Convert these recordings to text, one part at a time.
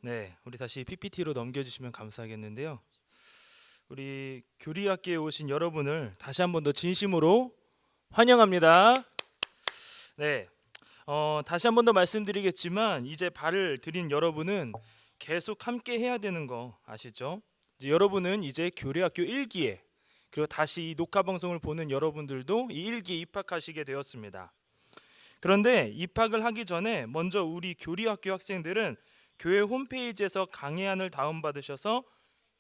네, 우리 다시 PPT로 넘겨주시면 감사하겠는데요. 우리 교리학교에 오신 여러분을 다시 한 번 더 진심으로 환영합니다. 네, 다시 한 번 더 말씀드리겠지만 이제 발을 들인 여러분은 계속 함께 해야 되는 거 아시죠? 이제 여러분은 이제 교리학교 1기에 그리고 다시 이 녹화 방송을 보는 여러분들도 이 1기에 입학하시게 되었습니다. 그런데 입학을 하기 전에 먼저 우리 교리학교 학생들은 교회 홈페이지에서 강의안을 다운받으셔서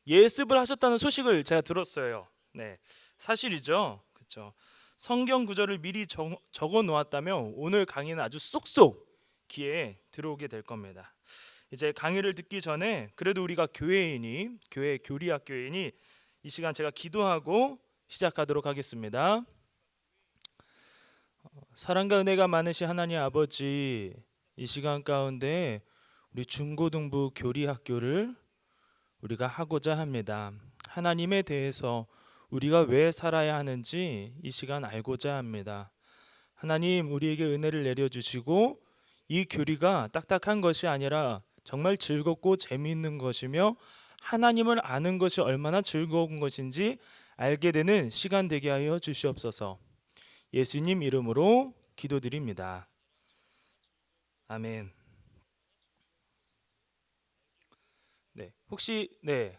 예습을 하셨다는 소식을 제가 들었어요. 네, 사실이죠. 그렇죠. 성경 구절을 미리 적어 놓았다면 오늘 강의는 아주 쏙쏙 귀에 들어오게 될 겁니다. 이제 강의를 듣기 전에 그래도 우리가 교회인이 교회 교리학교인이 이 시간 제가 기도하고 시작하도록 하겠습니다. 사랑과 은혜가 많으신 하나님 아버지, 이 시간 가운데 우리 중고등부 교리학교를 우리가 하고자 합니다. 하나님에 대해서 우리가 왜 살아야 하는지 이 시간 알고자 합니다. 하나님, 우리에게 은혜를 내려주시고 이 교리가 딱딱한 것이 아니라 정말 즐겁고 재미있는 것이며 하나님을 아는 것이 얼마나 즐거운 것인지 알게 되는 시간 되게 하여 주시옵소서. 예수님 이름으로 기도드립니다. 아멘. 네, 혹시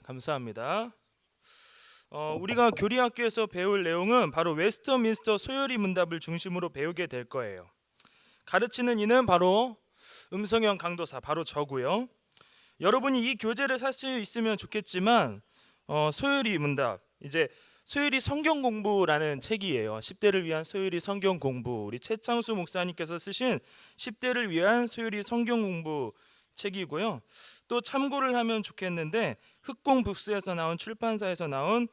감사합니다. 우리가 교리학교에서 배울 내용은 바로 웨스트민스터 소요리 문답을 중심으로 배우게 될 거예요. 가르치는 이는 바로 음성형 강도사, 바로 저고요. 여러분이 이 교재를 살 수 있으면 좋겠지만 소요리 문답, 이제 소요리 성경 공부라는 책이에요. 10대를 위한 소요리 성경 공부, 우리 최창수 목사님께서 쓰신 10대를 위한 소요리 성경 공부 책이고요. 또 참고를 하면 좋겠는데 흑공북스에서 나온, 출판사에서 나온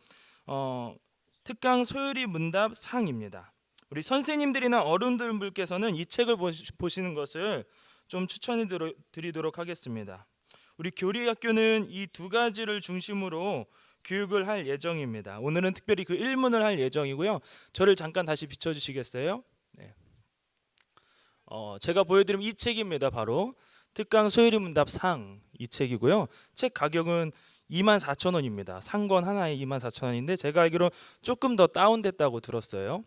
특강 소요리 문답 상입니다. 우리 선생님들이나 어른들께서는 이 책을 보시는 것을 좀 추천해 드리도록 하겠습니다. 우리 교리학교는 이 두 가지를 중심으로 교육을 할 예정입니다. 오늘은 특별히 그 1문을 할 예정이고요. 저를 잠깐 다시 비춰주시겠어요? 네. 제가 보여드린 이 책입니다. 바로 특강 소요리 문답 상, 이 책이고요. 책 가격은 24,000원입니다. 상권 하나에 24,000원인데 제가 알기로 조금 더 다운됐다고 들었어요.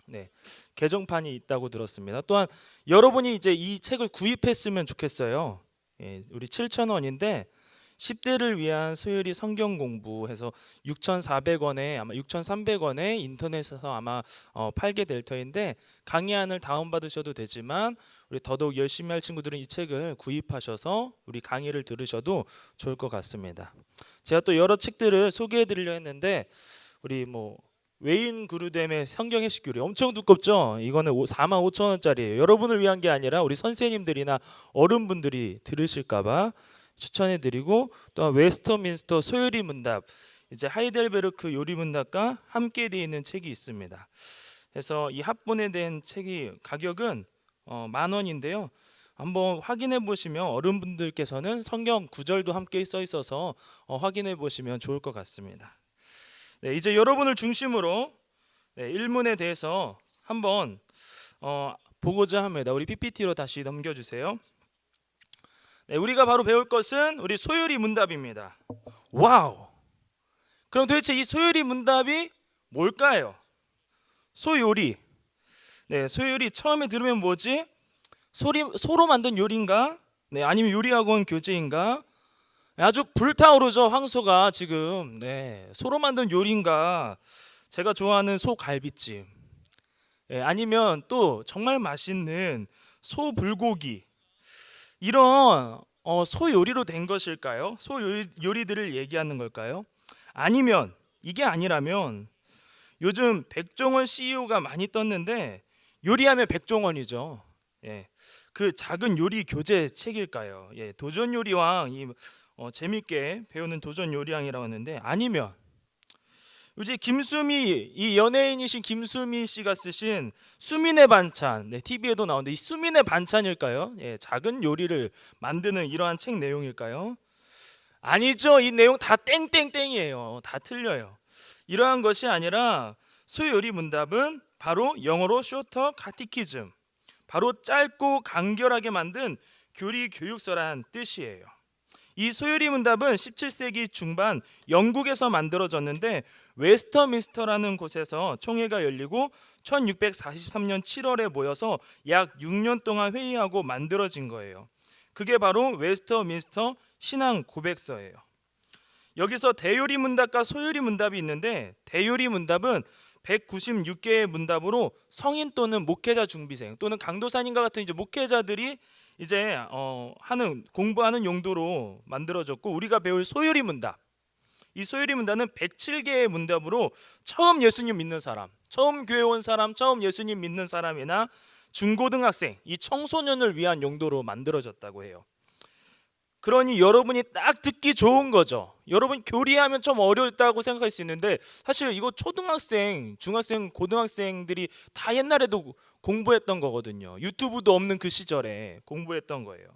네, 개정판이 있다고 들었습니다. 또한 여러분이 이제 이 책을 구입했으면 좋겠어요. 예, 우리 7,000원인데 10대를 위한 소요리 성경 공부해서 6,400원에 아마 6,300원에 인터넷에서 아마 팔게 될 터인데 강의안을 다운받으셔도 되지만 우리 더더욱 열심히 할 친구들은 이 책을 구입하셔서 우리 강의를 들으셔도 좋을 것 같습니다. 제가 또 여러 책들을 소개해 드리려 했는데 우리 웨인 그루뎀의 성경 해석 교리 엄청 두껍죠. 이거는 45,000원짜리예요. 여러분을 위한 게 아니라 우리 선생님들이나 어른분들이 들으실까봐 추천해드리고, 또 웨스터민스터 소요리 문답, 이제 하이델베르크 요리 문답과 함께 되어 있는 책이 있습니다. 그래서 이 합본에 대한 책이 가격은 10,000원인데요. 한번 확인해 보시면 어른분들께서는 성경 구절도 함께 써 있어서 확인해 보시면 좋을 것 같습니다. 네, 이제 여러분을 중심으로 1문에 대해서 한번 보고자 합니다. 우리 PPT로 다시 넘겨주세요. 네, 우리가 바로 배울 것은 우리 소요리 문답입니다. 와우! 그럼 도대체 이 소요리 문답이 뭘까요? 소요리. 네, 소요리 처음에 들으면 뭐지? 소로 만든 요리인가? 네, 아니면 요리학원 교재인가? 아주 불타오르죠, 황소가 지금. 네, 소로 만든 요리인가? 제가 좋아하는 소갈비찜. 네, 아니면 또 정말 맛있는 소 불고기. 이런 소 요리로 된 것일까요? 소 요리들을 얘기하는 걸까요? 아니면 이게 아니라면 요즘 백종원 CEO가 많이 떴는데 요리하면 백종원이죠. 예, 그 작은 요리 교재 책일까요? 예, 도전 요리왕, 재밌게 배우는 도전 요리왕이라고 하는데, 아니면 요즘 김수미, 이 연예인이신 김수미 씨가 쓰신 수민의 반찬, 네, TV에도 나오는데 이 수민의 반찬일까요? 예, 작은 요리를 만드는 이러한 책 내용일까요? 아니죠. 이 내용 다 땡땡땡이에요. 다 틀려요. 이러한 것이 아니라 소요리 문답은 바로 영어로 쇼터 카티키즘, 바로 짧고 간결하게 만든 교리 교육서란 뜻이에요. 이 소요리 문답은 17세기 중반 영국에서 만들어졌는데 웨스터민스터라는 곳에서 총회가 열리고 1643년 7월에 모여서 약 6년 동안 회의하고 만들어진 거예요. 그게 바로 웨스터민스터 신앙 고백서예요. 여기서 대요리 문답과 소요리 문답이 있는데 대요리 문답은 196개의 문답으로 성인 또는 목회자 중비생 또는 강도사님과 같은 이제 목회자들이 이제 공부하는 용도로 만들어졌고, 우리가 배울 소요리 문답, 이 소요리 문답은 107개의 문답으로 처음 예수님 믿는 사람, 처음 교회 온 사람, 처음 예수님 믿는 사람이나 중고등학생, 이 청소년을 위한 용도로 만들어졌다고 해요. 그러니 여러분이 딱 듣기 좋은 거죠. 여러분 교리하면 좀 어렵다고 생각할 수 있는데 사실 이거 초등학생, 중학생, 고등학생들이 다 옛날에도 공부했던 거거든요. 유튜브도 없는 그 시절에 공부했던 거예요.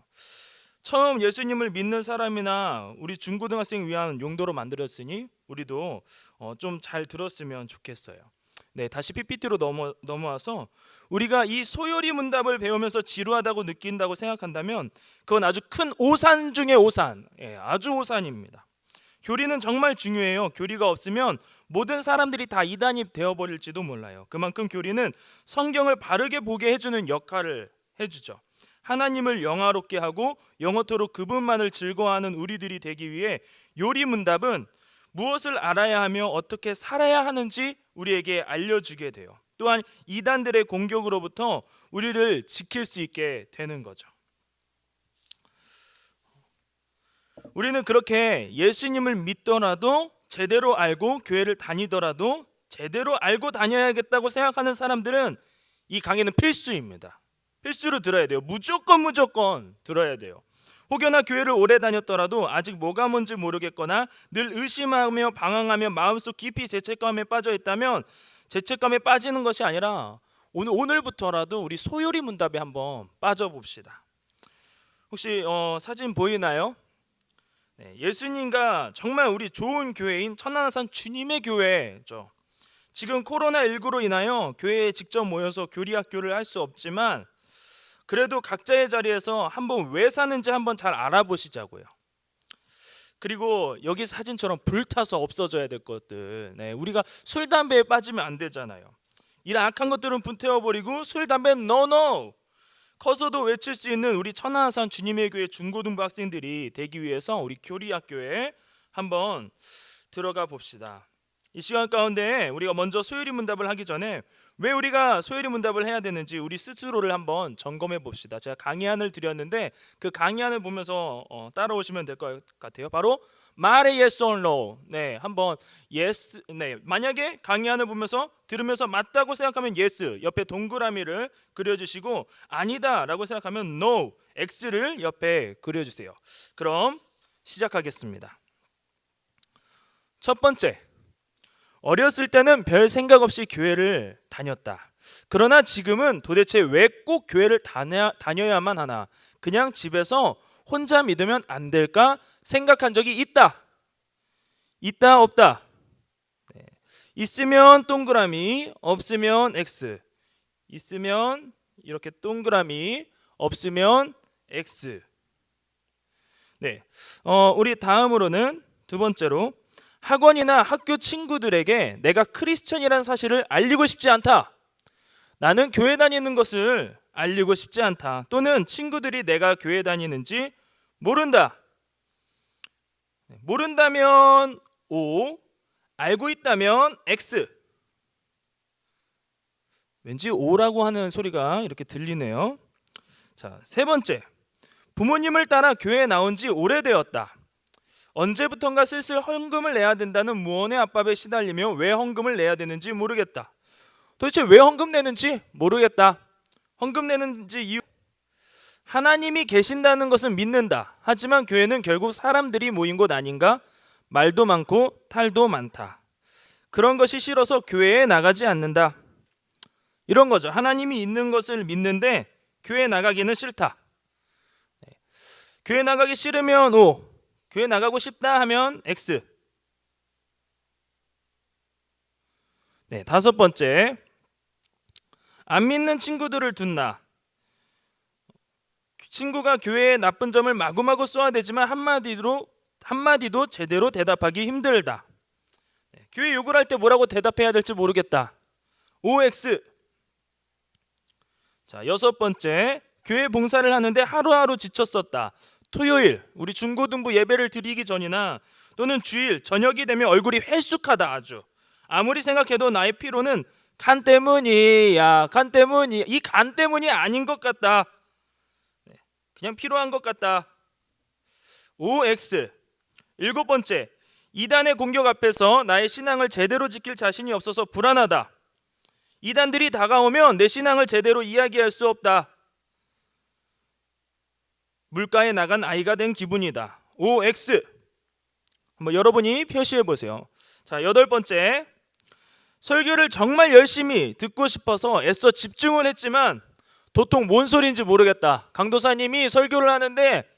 처음 예수님을 믿는 사람이나 우리 중고등학생 위한 용도로 만들었으니 우리도 좀 잘 들었으면 좋겠어요. 네, 다시 PPT로 넘어와서 우리가 이 소요리 문답을 배우면서 지루하다고 느낀다고 생각한다면 그건 아주 큰 오산 중의 오산, 아주 오산입니다. 교리는 정말 중요해요. 교리가 없으면 모든 사람들이 다 이단이 되어버릴지도 몰라요. 그만큼 교리는 성경을 바르게 보게 해주는 역할을 해주죠. 하나님을 영화롭게 하고 영원토록 그분만을 즐거워하는 우리들이 되기 위해 요리 문답은 무엇을 알아야 하며 어떻게 살아야 하는지 우리에게 알려주게 돼요. 또한 이단들의 공격으로부터 우리를 지킬 수 있게 되는 거죠. 우리는 그렇게 예수님을 믿더라도 제대로 알고 교회를 다니더라도 제대로 알고 다녀야겠다고 생각하는 사람들은 이 강의는 필수입니다. 필수로 들어야 돼요. 무조건 들어야 돼요. 혹여나 교회를 오래 다녔더라도 아직 뭐가 뭔지 모르겠거나 늘 의심하며 방황하며 마음속 깊이 죄책감에 빠져 있다면 죄책감에 빠지는 것이 아니라 오늘부터라도 우리 소요리 문답에 한번 빠져봅시다. 혹시 사진 보이나요? 네, 예수님과 정말 우리 좋은 교회인 천안산 주님의 교회죠. 지금 코로나19로 인하여 교회에 직접 모여서 교리학교를 할 수 없지만 그래도 각자의 자리에서 한번 왜 사는지 한번 잘 알아보시자고요. 그리고 여기 사진처럼 불타서 없어져야 될 것들, 네, 우리가 술 담배에 빠지면 안 되잖아요. 이런 악한 것들은 불태워버리고 술 담배는 no. 커서도 외칠 수 있는 우리 천안산 주님의 교회 중고등부 학생들이 되기 위해서 우리 교리학교에 한번 들어가 봅시다. 이 시간 가운데 우리가 먼저 소요리 문답을 하기 전에 왜 우리가 소요리 문답을 해야 되는지 우리 스스로를 한번 점검해 봅시다. 제가 강의안을 드렸는데 그 강의안을 보면서 따라오시면 될 것 같아요. 바로 말의 yes or no. 네, 한번 yes. 네, 만약에 강의안을 보면서 들으면서 맞다고 생각하면 yes, 옆에 동그라미를 그려주시고 아니다라고 생각하면 no, x를 옆에 그려주세요. 그럼 시작하겠습니다. 첫 번째, 어렸을 때는 별 생각 없이 교회를 다녔다. 그러나 지금은 도대체 왜 꼭 교회를 다녀야만 하나? 그냥 집에서 혼자 믿으면 안 될까 생각한 적이 있다. 있다, 없다. 네. 있으면 동그라미, 없으면 X. 있으면 이렇게 동그라미, 없으면 X. 네. 우리 다음으로는 두 번째로 학원이나 학교 친구들에게 내가 크리스천이라는 사실을 알리고 싶지 않다. 나는 교회 다니는 것을 알리고 싶지 않다. 또는 친구들이 내가 교회 다니는지 모른다. 모른다면 O, 알고 있다면 X. 왠지 O라고 하는 소리가 이렇게 들리네요. 자, 세 번째, 부모님을 따라 교회에 나온 지 오래되었다. 언제부턴가 슬슬 헌금을 내야 된다는 무언의 압박에 시달리며 왜 헌금을 내야 되는지 모르겠다. 도대체 왜 헌금 내는지 모르겠다. 헌금 내는지 이유, 하나님이 계신다는 것은 믿는다. 하지만 교회는 결국 사람들이 모인 곳 아닌가? 말도 많고 탈도 많다. 그런 것이 싫어서 교회에 나가지 않는다. 이런 거죠. 하나님이 있는 것을 믿는데 교회 나가기는 싫다. 교회 나가기 싫으면 O, 교회 나가고 싶다 하면 X. 네, 다섯 번째, 안 믿는 친구들을 둔다. 친구가 교회의 나쁜 점을 마구마구 쏘아대지만 한마디도 제대로 대답하기 힘들다. 교회 욕을 할 때 뭐라고 대답해야 될지 모르겠다. OX. 자, 여섯 번째, 교회 봉사를 하는데 하루하루 지쳤었다. 토요일 우리 중고등부 예배를 드리기 전이나 또는 주일 저녁이 되면 얼굴이 회숙하다. 아주 아무리 생각해도 나의 피로는 간 때문이야. 간 때문이. 이 간 때문이 아닌 것 같다. 그냥 피로한 것 같다. OX. 일곱 번째, 이단의 공격 앞에서 나의 신앙을 제대로 지킬 자신이 없어서 불안하다. 이단들이 다가오면 내 신앙을 제대로 이야기할 수 없다. 물가에 나간 아이가 된 기분이다. OX. 한번 여러분이 표시해 보세요. 자, 여덟 번째, 설교를 정말 열심히 듣고 싶어서 애써 집중을 했지만 도통 뭔 소리인지 모르겠다. 강도사님이 설교를 하는데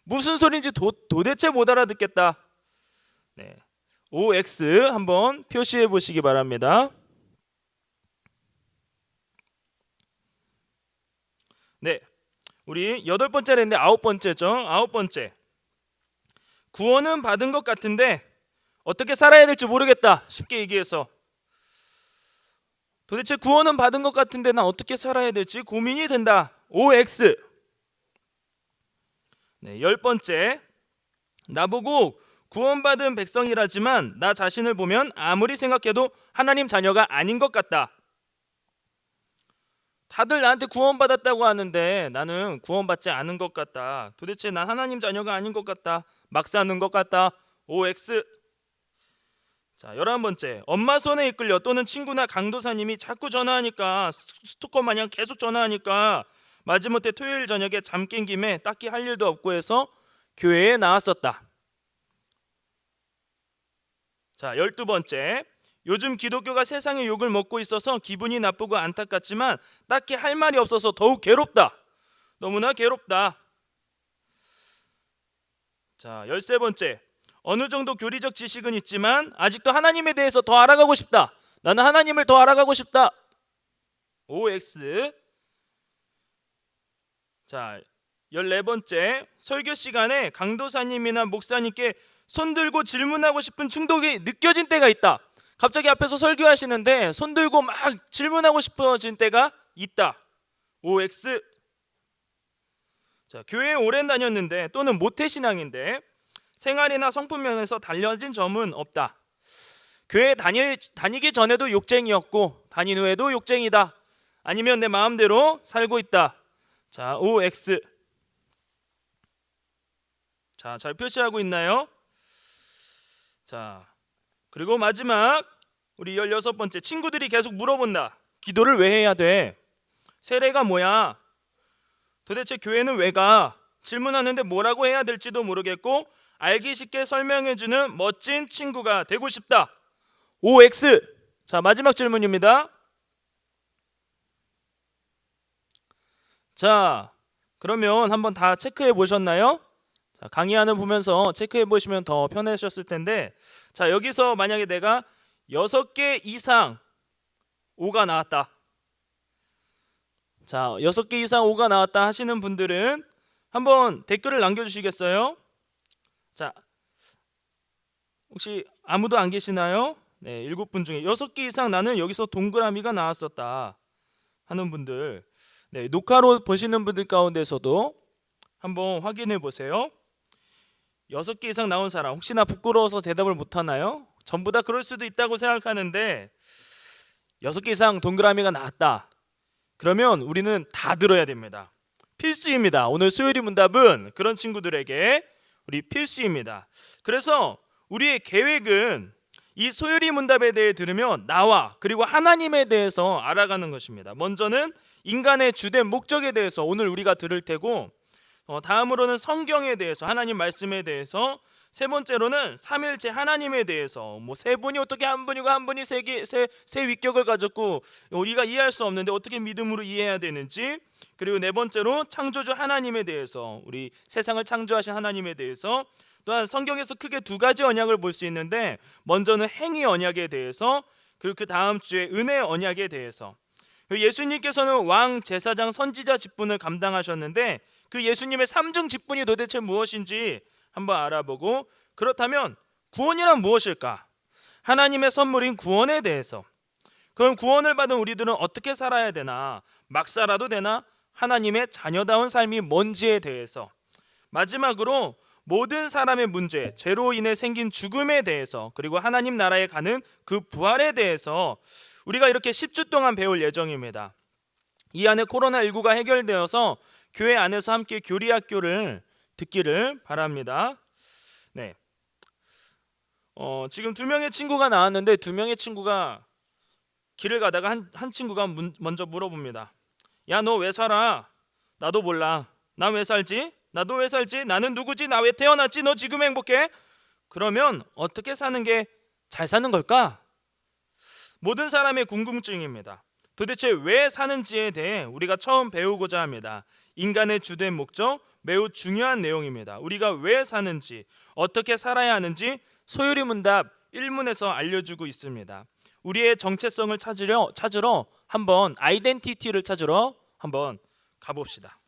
무슨 소리인지 도대체 못 알아듣겠다. 네. OX 한번 표시해 보시기 바랍니다. 네, 우리 여덟 번째를 했는데 아홉 번째죠. 아홉 번째, 구원은 받은 것 같은데 어떻게 살아야 될지 모르겠다. 쉽게 얘기해서 도대체 구원은 받은 것 같은데 난 어떻게 살아야 될지 고민이 된다. OX. 네, 열 번째, 나보고 구원받은 백성이라지만 나 자신을 보면 아무리 생각해도 하나님 자녀가 아닌 것 같다. 다들 나한테 구원받았다고 하는데 나는 구원받지 않은 것 같다. 도대체 난 하나님 자녀가 아닌 것 같다. 막 사는 것 같다. OX. 자, 11번째, 엄마 손에 이끌려 또는 친구나 강도사님이 자꾸 전화하니까 스토커 마냥 계속 전화하니까 마지못해 토요일 저녁에 잠 깬 김에 딱히 할 일도 없고 해서 교회에 나왔었다. 자, 12번째, 요즘 기독교가 세상의 욕을 먹고 있어서 기분이 나쁘고 안타깝지만 딱히 할 말이 없어서 더욱 괴롭다. 너무나 괴롭다. 자, 13번째, 어느 정도 교리적 지식은 있지만 아직도 하나님에 대해서 더 알아가고 싶다. 나는 하나님을 더 알아가고 싶다. OX. 자, 14번째, 설교 시간에 강도사님이나 목사님께 손들고 질문하고 싶은 충동이 느껴진 때가 있다. 갑자기 앞에서 설교하시는데 손들고 막 질문하고 싶어진 때가 있다. OX. 자, 교회에 오랜 다녔는데 또는 모태신앙인데 생활이나 성품면에서 달라진 점은 없다. 교회 다니기 전에도 욕쟁이였고 다닌 후에도 욕쟁이다. 아니면 내 마음대로 살고 있다. 자, OX. 자, 잘 표시하고 있나요? 자, 그리고 마지막 우리 16번째, 친구들이 계속 물어본다. 기도를 왜 해야 돼? 세례가 뭐야? 도대체 교회는 왜 가? 질문하는데 뭐라고 해야 될지도 모르겠고 알기 쉽게 설명해주는 멋진 친구가 되고 싶다. OX. 자, 마지막 질문입니다. 자, 그러면 한번 다 체크해 보셨나요? 자, 강의하는 보면서 체크해 보시면 더 편하셨을 텐데, 자, 여기서 만약에 내가 6개 이상 O가 나왔다. 자, 6개 이상 O가 나왔다 하시는 분들은 한번 댓글을 남겨주시겠어요? 자, 혹시 아무도 안 계시나요? 네, 7분 중에 6개 이상 나는 여기서 동그라미가 나왔었다 하는 분들, 네, 녹화로 보시는 분들 가운데서도 한번 확인해 보세요. 6개 이상 나온 사람, 혹시나 부끄러워서 대답을 못하나요? 전부 다 그럴 수도 있다고 생각하는데 6개 이상 동그라미가 나왔다. 그러면 우리는 다 들어야 됩니다. 필수입니다. 오늘 소요리 문답은 그런 친구들에게 우리 필수입니다. 그래서 우리의 계획은 이 소요리 문답에 대해 들으면 나와 그리고 하나님에 대해서 알아가는 것입니다. 먼저는 인간의 주된 목적에 대해서 오늘 우리가 들을 테고, 다음으로는 성경에 대해서, 하나님 말씀에 대해서, 세 번째로는 삼일체 하나님에 대해서, 세 분이 어떻게 한 분이고 한 분이 세 위격을 가졌고 우리가 이해할 수 없는데 어떻게 믿음으로 이해해야 되는지, 그리고 네 번째로 창조주 하나님에 대해서, 우리 세상을 창조하신 하나님에 대해서, 또한 성경에서 크게 두 가지 언약을 볼 수 있는데, 먼저는 행위 언약에 대해서, 그리고 그 다음 주에 은혜 언약에 대해서. 예수님께서는 왕, 제사장, 선지자 직분을 감당하셨는데 그 예수님의 삼중 직분이 도대체 무엇인지 한번 알아보고, 그렇다면 구원이란 무엇일까? 하나님의 선물인 구원에 대해서, 그럼 구원을 받은 우리들은 어떻게 살아야 되나, 막 살아도 되나, 하나님의 자녀다운 삶이 뭔지에 대해서, 마지막으로 모든 사람의 문제, 죄로 인해 생긴 죽음에 대해서, 그리고 하나님 나라에 가는 그 부활에 대해서 우리가 이렇게 10주 동안 배울 예정입니다. 이 안에 코로나19가 해결되어서 교회 안에서 함께 교리학교를 듣기를 바랍니다. 네. 지금 2명의 친구가 나왔는데 2명의 친구가 길을 가다가 한 친구가 먼저 물어봅니다. 야, 너 왜 살아? 나도 몰라. 나 왜 살지? 나도 왜 살지? 나는 누구지? 나 왜 태어났지? 너 지금 행복해? 그러면 어떻게 사는 게 잘 사는 걸까? 모든 사람의 궁금증입니다. 도대체 왜 사는지에 대해 우리가 처음 배우고자 합니다. 인간의 주된 목적, 매우 중요한 내용입니다. 우리가 왜 사는지, 어떻게 살아야 하는지 소요리 문답 1문에서 알려주고 있습니다. 우리의 정체성을 찾으러 한번 아이덴티티를 찾으러 한번 가봅시다.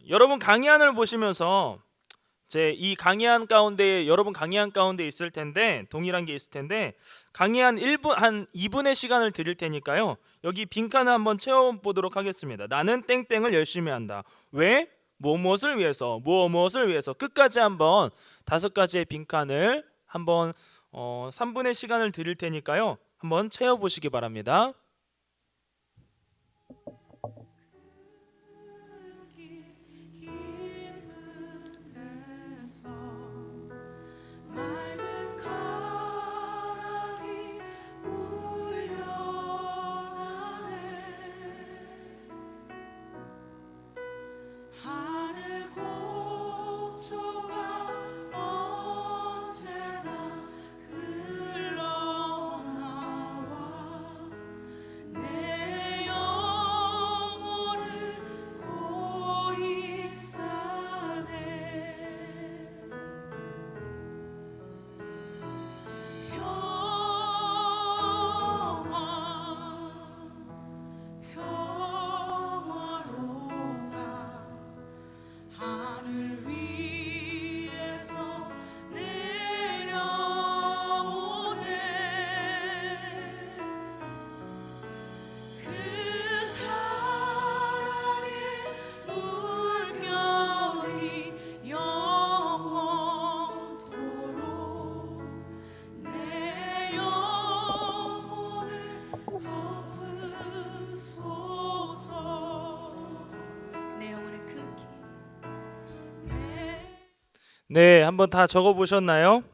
여러분 강의안을 보시면서 이 강의안 가운데 여러분 강의안 가운데 있을 텐데 동일한 게 있을 텐데 강의안 1분 한 2분의 시간을 드릴 테니까요. 여기 빈칸을 한번 채워보도록 하겠습니다. 나는 땡땡을 열심히 한다. 왜? 무엇을 위해서? 무엇을 위해서? 끝까지 한번 5가지의 빈칸을 한번 3분의 시간을 드릴 테니까요. 한번 채워보시기 바랍니다. 네, 한번 다 적어보셨나요?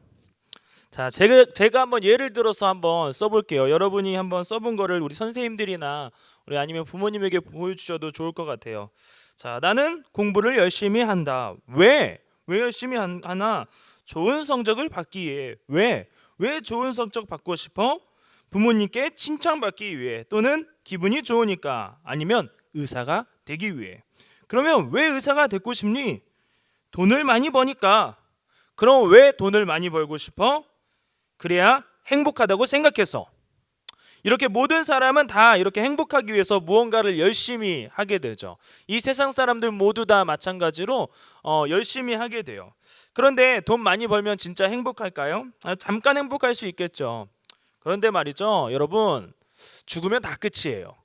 자, 제가 한번 예를 들어서 한번 써볼게요. 여러분이 한번 써본 거를 우리 선생님들이나 우리 아니면 부모님에게 보여주셔도 좋을 것 같아요. 자, 나는 공부를 열심히 한다. 왜 열심히 하나? 좋은 성적을 받기 위해. 왜 좋은 성적 받고 싶어? 부모님께 칭찬받기 위해, 또는 기분이 좋으니까, 아니면 의사가 되기 위해. 그러면 왜 의사가 되고 싶니? 돈을 많이 버니까. 그럼 왜 돈을 많이 벌고 싶어? 그래야 행복하다고 생각해서. 이렇게 모든 사람은 다 이렇게 행복하기 위해서 무언가를 열심히 하게 되죠. 이 세상 사람들 모두 다 마찬가지로 열심히 하게 돼요. 그런데 돈 많이 벌면 진짜 행복할까요? 잠깐 행복할 수 있겠죠. 그런데 말이죠, 여러분, 죽으면 다 끝이에요.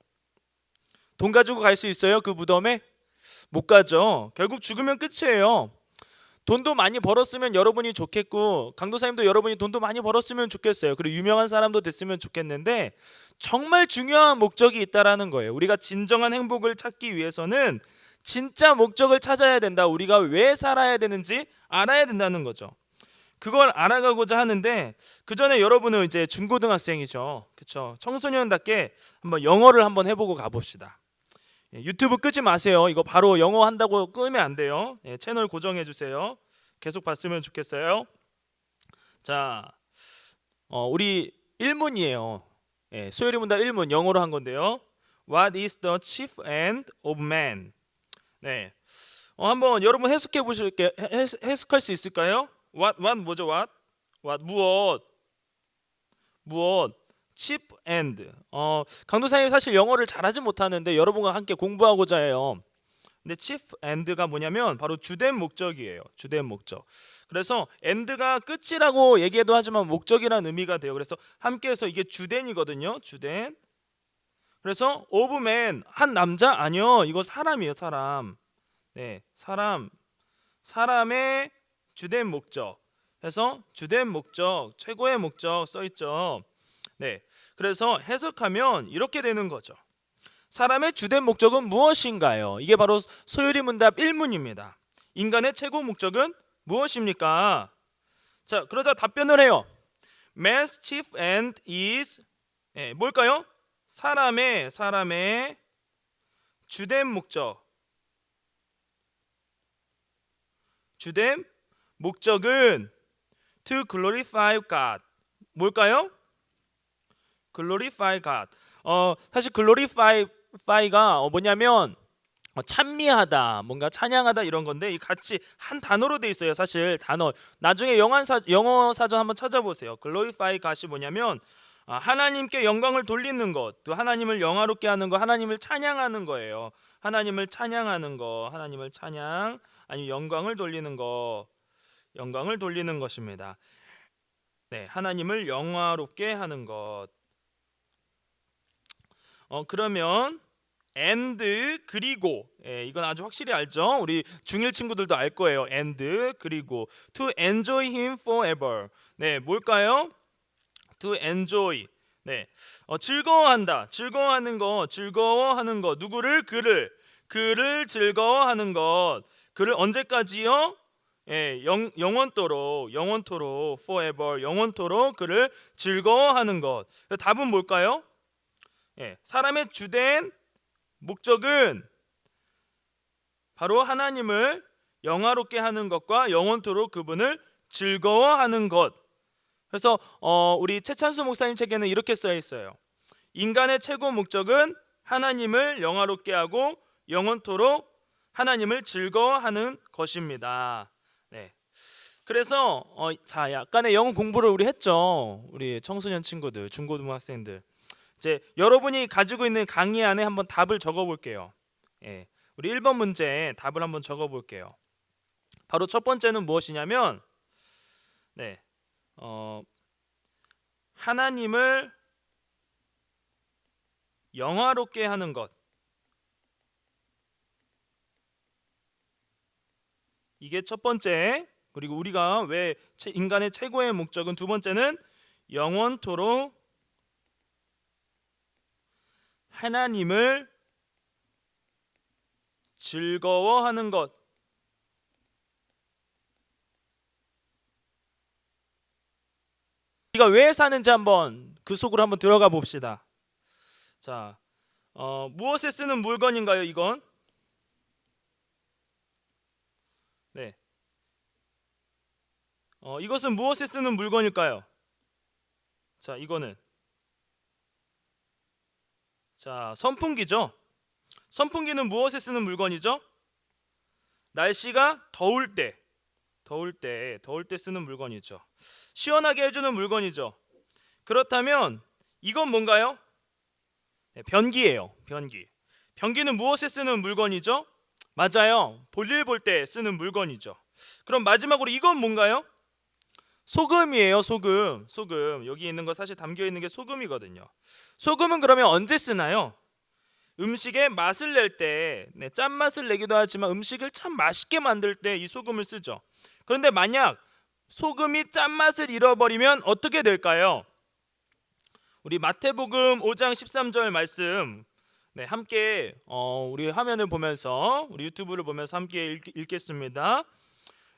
돈 가지고 갈 수 있어요? 그 무덤에? 못 가죠. 결국 죽으면 끝이에요. 돈도 많이 벌었으면 여러분이 좋겠고, 강도사님도 여러분이 돈도 많이 벌었으면 좋겠어요. 그리고 유명한 사람도 됐으면 좋겠는데, 정말 중요한 목적이 있다라는 거예요. 우리가 진정한 행복을 찾기 위해서는 진짜 목적을 찾아야 된다. 우리가 왜 살아야 되는지 알아야 된다는 거죠. 그걸 알아가고자 하는데, 그 전에 여러분은 이제 중고등학생이죠. 그렇죠? 청소년답게 한번 영어를 한번 해보고 가봅시다. 유튜브 끄지 마세요. 이거 바로 영어 한다고 끄면 안 돼요. 채널 고정해 주세요. 계속 봤으면 좋겠어요. 자, 우리 1문이에요. 소요리 문답 1문 영어로 한 건데요. What is the chief end of man? 네, 한번 여러분 해석해 보실게요. 해석할 수 있을까요? What 뭐죠? What 무엇? chief end. 강도사님 사실 영어를 잘하지 못하는데 여러분과 함께 공부하고자 해요. 근데 chief and가 뭐냐면 바로 주된 목적이에요. 주된 목적. 그래서 and가 끝이라고 얘기해도 하지만 목적이라는 의미가 돼요. 그래서 함께해서 이게 주된이거든요. 주된. 그래서 of man, 한 남자 아니요. 이거 사람이에요. 사람. 네, 사람의 주된 목적. 해서 주된 목적, 최고의 목적 써 있죠. 네. 그래서 해석하면 이렇게 되는 거죠. 사람의 주된 목적은 무엇인가요? 이게 바로 소요리 문답 1문입니다. 인간의 최고 목적은 무엇입니까? 자, 그러자 답변을 해요. Man's chief end is 뭘까요? 사람의 주된 목적은 to glorify God. 뭘까요? glorify God. 사실 glorify가 뭐냐면 찬미하다, 뭔가 찬양하다 이런 건데 이 같이 한 단어로 돼 있어요. 사실 단어. 나중에 영어 사전 한번 찾아보세요. glorify God이 뭐냐면 하나님께 영광을 돌리는 것, 또 하나님을 영화롭게 하는 거, 하나님을 찬양하는 거예요. 하나님을 찬양하는 거, 하나님을 찬양 아니면 영광을 돌리는 것입니다. 네, 하나님을 영화롭게 하는 것. 그러면 and 그리고 이건 아주 확실히 알죠? 우리 중1 친구들도 알 거예요. and 그리고 to enjoy him forever. 네, 뭘까요? to enjoy. 네, 즐거워하는 거. 누구를? 그를 즐거워하는 것. 그를 언제까지요? 영원토록 forever, 영원토록 그를 즐거워하는 것. 답은 뭘까요? 사람의 주된 목적은 바로 하나님을 영화롭게 하는 것과 영원토록 그분을 즐거워하는 것. 그래서 우리 최찬수 목사님 책에는 이렇게 써 있어요. 인간의 최고 목적은 하나님을 영화롭게 하고 영원토록 하나님을 즐거워하는 것입니다. 네. 그래서 자, 약간의 영어 공부를 우리 했죠. 우리 청소년 친구들, 중고등학생들. 이제 여러분이 가지고 있는 강의 안에 한번 답을 적어 볼게요. 우리 1번 문제 답을 한번 적어 볼게요. 바로 첫 번째는 무엇이냐면 하나님을 영화롭게 하는 것. 이게 첫 번째. 그리고 우리가 왜 인간의 최고의 목적은 두 번째는 영원토록 하나님을 즐거워하는 것. 우리가 왜 사는지 한번 그 속으로 한번 들어가 봅시다. 자, 무엇에 쓰는 물건인가요? 이건? 네. 이것은 무엇에 쓰는 물건일까요? 자, 이거는 자, 선풍기죠. 선풍기는 무엇에 쓰는 물건이죠? 날씨가 더울 때 쓰는 물건이죠. 시원하게 해주는 물건이죠. 그렇다면 이건 뭔가요? 변기예요. 변기는 무엇에 쓰는 물건이죠? 맞아요. 볼일 볼 때 쓰는 물건이죠. 그럼 마지막으로 이건 뭔가요? 소금이에요. 소금. 여기 있는 거 사실 담겨 있는 게 소금이거든요. 소금은 그러면 언제 쓰나요? 음식에 맛을 낼 때, 짠맛을 내기도 하지만 음식을 참 맛있게 만들 때 이 소금을 쓰죠. 그런데 만약 소금이 짠맛을 잃어버리면 어떻게 될까요? 우리 마태복음 5장 13절 말씀 함께 우리 화면을 보면서 우리 유튜브를 보면서 함께 읽겠습니다.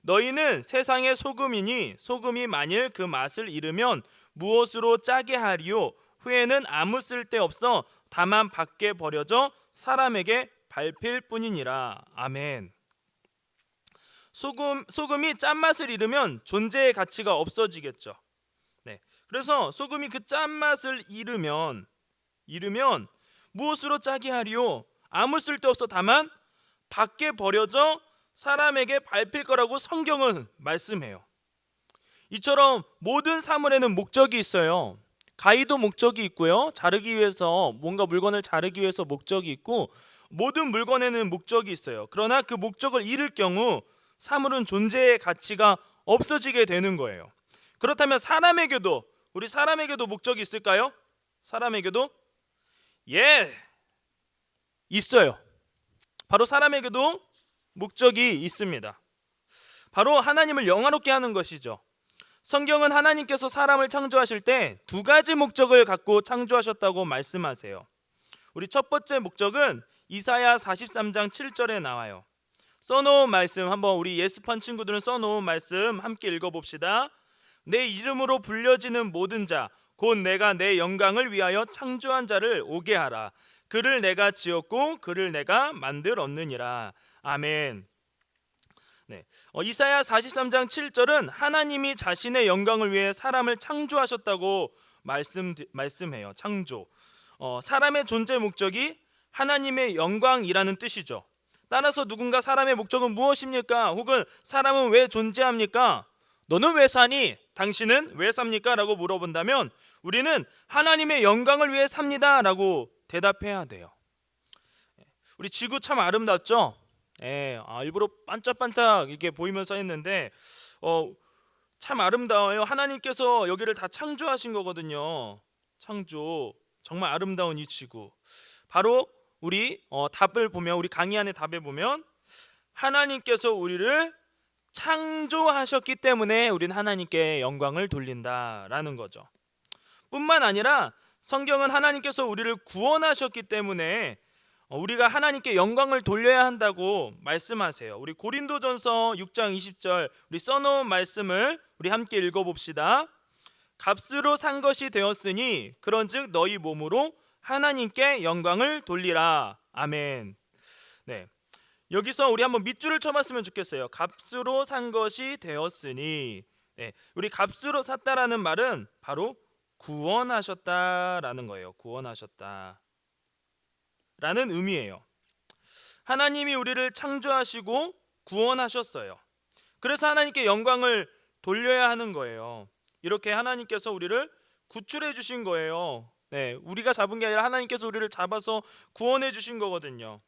너희는 세상의 소금이니 소금이 만일 그 맛을 잃으면 무엇으로 짜게 하리요? 후에는 아무 쓸데없어 다만 밖에 버려져 사람에게 밟힐 뿐이니라. 아멘. 소금이 짠맛을 잃으면 존재의 가치가 없어지겠죠. 그래서 소금이 그 짠맛을 잃으면 무엇으로 짜게 하리요? 아무 쓸데없어 다만 밖에 버려져 사람에게 밟힐 거라고 성경은 말씀해요. 이처럼 모든 사물에는 목적이 있어요. 가위도 목적이 있고요. 자르기 위해서 뭔가 물건을 자르기 위해서 목적이 있고 모든 물건에는 목적이 있어요. 그러나 그 목적을 잃을 경우 사물은 존재의 가치가 없어지게 되는 거예요. 그렇다면 우리 사람에게도 목적이 있을까요? 사람에게도 예, 있어요. 바로 사람에게도 목적이 있습니다. 바로 하나님을 영화롭게 하는 것이죠. 성경은 하나님께서 사람을 창조하실 때 두 가지 목적을 갖고 창조하셨다고 말씀하세요. 우리 첫 번째 목적은 이사야 43장 7절에 나와요. 써놓은 말씀, 한번 우리 예습한 친구들은 써놓은 말씀 함께 읽어봅시다. 내 이름으로 불려지는 모든 자, 곧 내가 내 영광을 위하여 창조한 자를 오게 하라. 그를 내가 지었고 그를 내가 만들었느니라. 아멘. 네. 이사야 43장 7절은 하나님이 자신의 영광을 위해 사람을 창조하셨다고 말씀해요. 창조. 사람의 존재 목적이 하나님의 영광이라는 뜻이죠. 따라서 누군가 사람의 목적은 무엇입니까? 혹은 사람은 왜 존재합니까? 너는 왜 사니? 당신은 왜 삽니까? 라고 물어본다면 우리는 하나님의 영광을 위해 삽니다 라고 대답해야 돼요. 우리 지구 참 아름답죠? 일부러 반짝반짝 이렇게 보이면서 했는데 참 아름다워요. 하나님께서 여기를 다 창조하신 거거든요. 창조. 정말 아름다운 이 지구. 바로 우리 답을 보면, 우리 강의 안에 답에 보면 하나님께서 우리를 창조하셨기 때문에 우리는 하나님께 영광을 돌린다라는 거죠. 뿐만 아니라 성경은 하나님께서 우리를 구원하셨기 때문에 우리가 하나님께 영광을 돌려야 한다고 말씀하세요. 우리 고린도전서 6장 20절 우리 써놓은 말씀을 우리 함께 읽어봅시다. 값으로 산 것이 되었으니 그런즉 너희 몸으로 하나님께 영광을 돌리라. 아멘. 네. 여기서 우리 한번 밑줄을 쳐봤으면 좋겠어요. 값으로 산 것이 되었으니. 네. 우리 값으로 샀다라는 말은 바로 구원하셨다라는 거예요. 구원하셨다 라는 의미예요. 하나님이 우리를 창조하시고 구원하셨어요. 그래서 하나님께 영광을 돌려야 하는 거예요. 이렇게 하나님께서 우리를 구출해 주신 거예요. 네, 우리가 잡은 게 아니라 하나님께서 우리를 잡아서 구원해 주신 거거든요.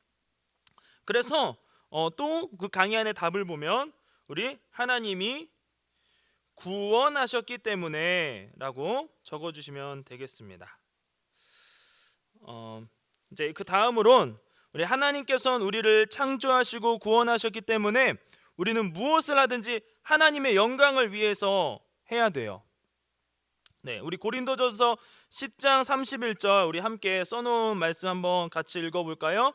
그래서 또 그 강의 안에 답을 보면 우리 하나님이 구원하셨기 때문에 라고 적어주시면 되겠습니다. 이제 그 다음으론 우리 하나님께서는 우리를 창조하시고 구원하셨기 때문에 우리는 무엇을 하든지 하나님의 영광을 위해서 해야 돼요. 네, 우리 고린도전서 10장 31절 우리 함께 써놓은 말씀 한번 같이 읽어볼까요?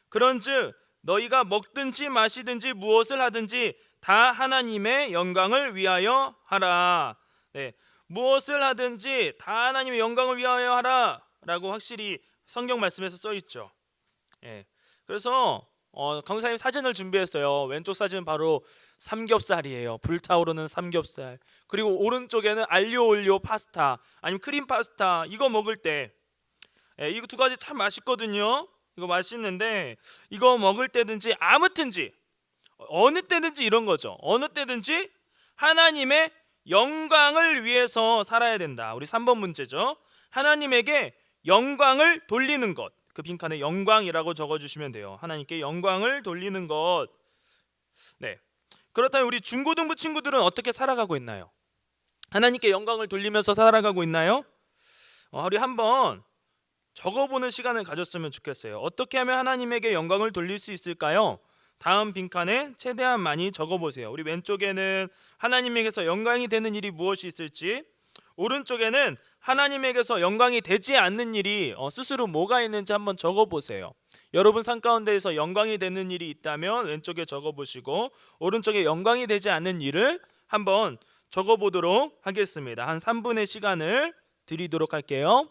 그런즉 너희가 먹든지 마시든지 무엇을 하든지 다 하나님의 영광을 위하여 하라. 네, 무엇을 하든지 다 하나님의 영광을 위하여 하라 라고 확실히 성경 말씀에서 써 있죠. 그래서 강사님 사진을 준비했어요. 왼쪽 사진은 바로 삼겹살이에요. 불타오르는 삼겹살. 그리고 오른쪽에는 알리오 올리오 파스타, 아니면 크림 파스타. 이거 먹을 때 이거 두 가지 참 맛있거든요. 이거 맛있는데 이거 먹을 때든지 아무튼지 어느 때든지 이런 거죠. 어느 때든지 하나님의 영광을 위해서 살아야 된다. 우리 3번 문제죠. 하나님에게 영광을 돌리는 것. 그 빈칸에 영광이라고 적어주시면 돼요. 하나님께 영광을 돌리는 것. 네. 그렇다면 우리 중고등부 친구들은 어떻게 살아가고 있나요? 하나님께 영광을 돌리면서 살아가고 있나요? 우리 한번 적어보는 시간을 가졌으면 좋겠어요. 어떻게 하면 하나님에게 영광을 돌릴 수 있을까요? 다음 빈칸에 최대한 많이 적어보세요. 우리 왼쪽에는 하나님에게서 영광이 되는 일이 무엇이 있을지, 오른쪽에는 하나님에게서 영광이 되지 않는 일이 스스로 뭐가 있는지 한번 적어보세요. 여러분 삶 가운데에서 영광이 되는 일이 있다면 왼쪽에 적어보시고, 오른쪽에 영광이 되지 않는 일을 한번 적어보도록 하겠습니다. 한 3분의 시간을 드리도록 할게요.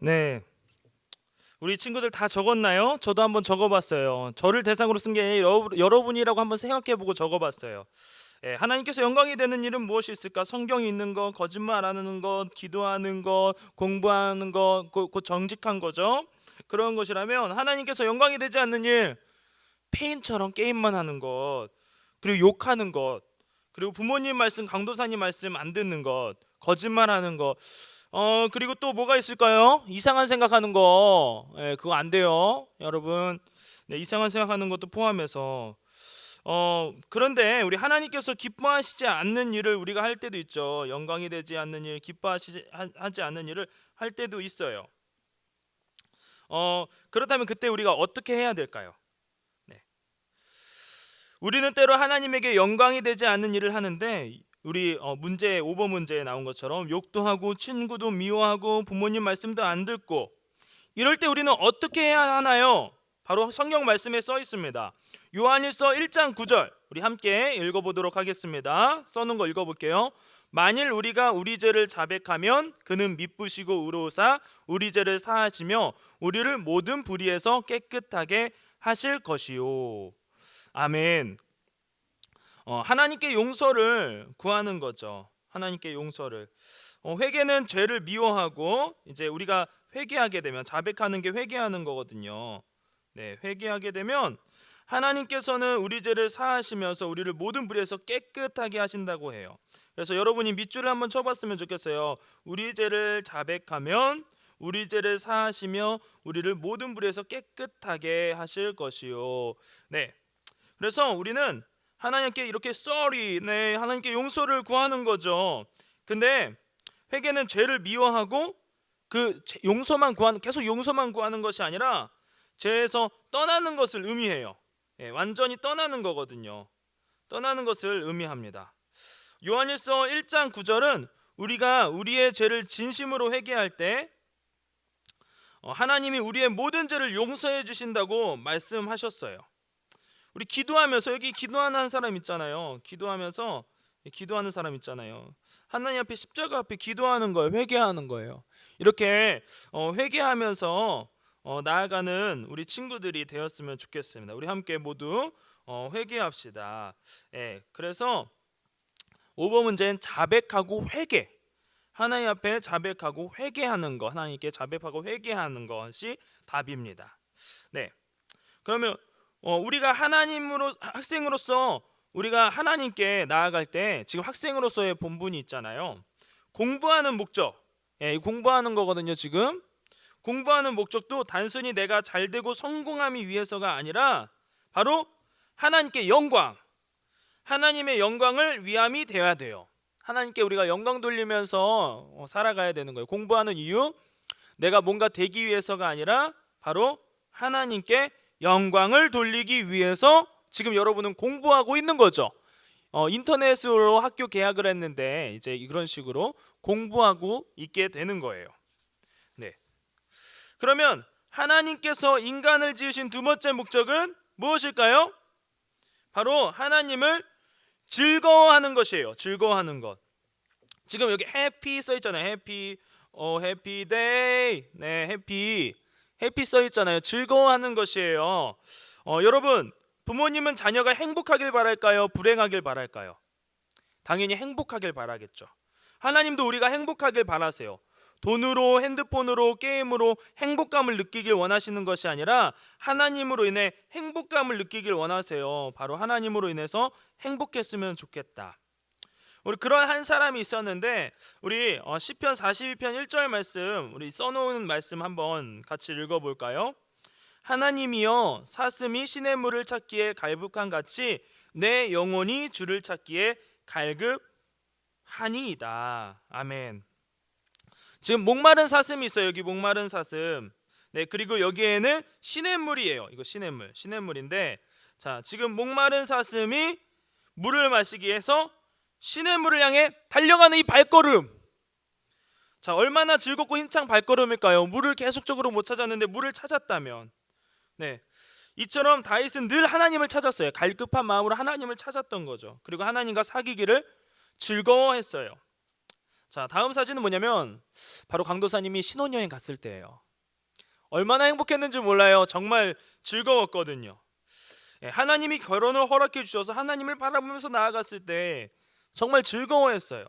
네, 우리 친구들 다 적었나요? 저도 한번 적어봤어요. 저를 대상으로 쓴 게 여러분이라고 한번 생각해보고 적어봤어요. 예, 하나님께서 영광이 되는 일은 무엇이 있을까? 성경이 있는 것, 거짓말 안 하는 것, 기도하는 것, 공부하는 것, 곧 정직한 거죠. 그런 것이라면 하나님께서 영광이 되지 않는 일, 페인처럼 게임만 하는 것, 그리고 욕하는 것, 그리고 부모님 말씀, 강도사님 말씀 안 듣는 것, 거짓말하는 것, 그리고 또 뭐가 있을까요? 이상한 생각하는 거, 예, 그거 안 돼요, 여러분. 네, 이상한 생각하는 것도 포함해서. 그런데 우리 하나님께서 기뻐하시지 않는 일을 우리가 할 때도 있죠. 영광이 되지 않는 일, 하지 않는 일을 할 때도 있어요. 그렇다면 그때 우리가 어떻게 해야 될까요? 네. 우리는 때로 하나님에게 영광이 되지 않는 일을 하는데, 우리 문제 5번 문제에 나온 것처럼 욕도 하고 친구도 미워하고 부모님 말씀도 안 듣고, 이럴 때 우리는 어떻게 해야 하나요? 바로 성경 말씀에 써 있습니다. 요한일서 1장 9절 우리 함께 읽어보도록 하겠습니다. 써놓은 거 읽어볼게요. 만일 우리가 우리 죄를 자백하면 그는 미쁘시고 의로우사 우리 죄를 사하시며 우리를 모든 불의에서 깨끗하게 하실 것이요. 아멘. 하나님께 용서를 구하는 거죠. 하나님께 용서를. 회개는 죄를 미워하고, 이제 우리가 회개하게 되면, 자백하는 게 회개하는 거거든요. 네, 회개하게 되면 하나님께서는 우리 죄를 사하시면서 우리를 모든 불의에서 깨끗하게 하신다고 해요. 그래서 여러분이 밑줄을 한번 쳐봤으면 좋겠어요. 우리 죄를 자백하면 우리 죄를 사하시며 우리를 모든 불의에서 깨끗하게 하실 것이요. 네, 그래서 우리는 하나님께 이렇게 sorry, 네, 하나님께 용서를 구하는 거죠. 근데 회개는 죄를 미워하고 계속 용서만 구하는 것이 아니라 죄에서 떠나는 것을 의미해요. 예, 완전히 떠나는 거거든요. 떠나는 것을 의미합니다. 요한일서 1장 9절은 우리가 우리의 죄를 진심으로 회개할 때 하나님이 우리의 모든 죄를 용서해 주신다고 말씀하셨어요. 우리 기도하면서, 여기 기도하는 사람 있잖아요. 기도하는 사람 있잖아요. 하나님 앞에, 십자가 앞에 기도하는 거예요. 회개하는 거예요. 이렇게 회개하면서 나아가는 우리 친구들이 되었으면 좋겠습니다. 우리 함께 모두 회개합시다. 예, 그래서 5번 문제는 자백하고 회개. 하나님 앞에 자백하고 회개하는 것, 하나님께 자백하고 회개하는 것이 답입니다. 네, 그러면 우리가 학생으로서 우리가 하나님께 나아갈 때, 지금 학생으로서의 본분이 있잖아요. 공부하는 목적, 예, 공부하는 거거든요. 지금 공부하는 목적도 단순히 내가 잘되고 성공함이 위해서가 아니라 바로 하나님께 하나님의 영광을 위함이 되어야 돼요. 하나님께 우리가 영광 돌리면서 살아가야 되는 거예요. 공부하는 이유, 내가 뭔가 되기 위해서가 아니라 바로 하나님께 영광을 돌리기 위해서 지금 여러분은 공부하고 있는 거죠. 인터넷으로 학교 개학을 했는데 이제 이런 식으로 공부하고 있게 되는 거예요. 네. 그러면 하나님께서 인간을 지으신 두 번째 목적은 무엇일까요? 바로 하나님을 즐거워하는 것이에요. 즐거워하는 것. 지금 여기 해피 써 있잖아요. 해피, 해피 데이. 네, 해피 써 있잖아요. 즐거워하는 것이에요. 여러분, 부모님은 자녀가 행복하길 바랄까요? 불행하길 바랄까요? 당연히 행복하길 바라겠죠. 하나님도 우리가 행복하길 바라세요. 돈으로, 핸드폰으로, 게임으로 행복감을 느끼길 원하시는 것이 아니라 하나님으로 인해 행복감을 느끼길 원하세요. 바로 하나님으로 인해서 행복했으면 좋겠다. 우리 그런 한 사람이 있었는데, 우리 시편 42편 1절 말씀, 우리 써놓은 말씀 한번 같이 읽어볼까요? 하나님이여, 사슴이 시냇물을 찾기에 갈급한 같이 내 영혼이 주를 찾기에 갈급하니이다. 아멘. 지금 목마른 사슴이 있어요. 여기 목마른 사슴. 네, 그리고 여기에는 시냇물이에요. 이거 시냇물인데, 자, 지금 목마른 사슴이 물을 마시기 위해서 시냇물을 향해 달려가는 이 발걸음. 자, 얼마나 즐겁고 힘찬 발걸음일까요? 물을 계속적으로 못 찾았는데 물을 찾았다면. 네, 이처럼 다윗은 늘 하나님을 찾았어요. 갈급한 마음으로 하나님을 찾았던 거죠. 그리고 하나님과 사귀기를 즐거워했어요. 자, 다음 사진은 뭐냐면 바로 강도사님이 신혼여행 갔을 때예요. 얼마나 행복했는지 몰라요. 정말 즐거웠거든요. 하나님이 결혼을 허락해 주셔서 하나님을 바라보면서 나아갔을 때 정말 즐거워했어요.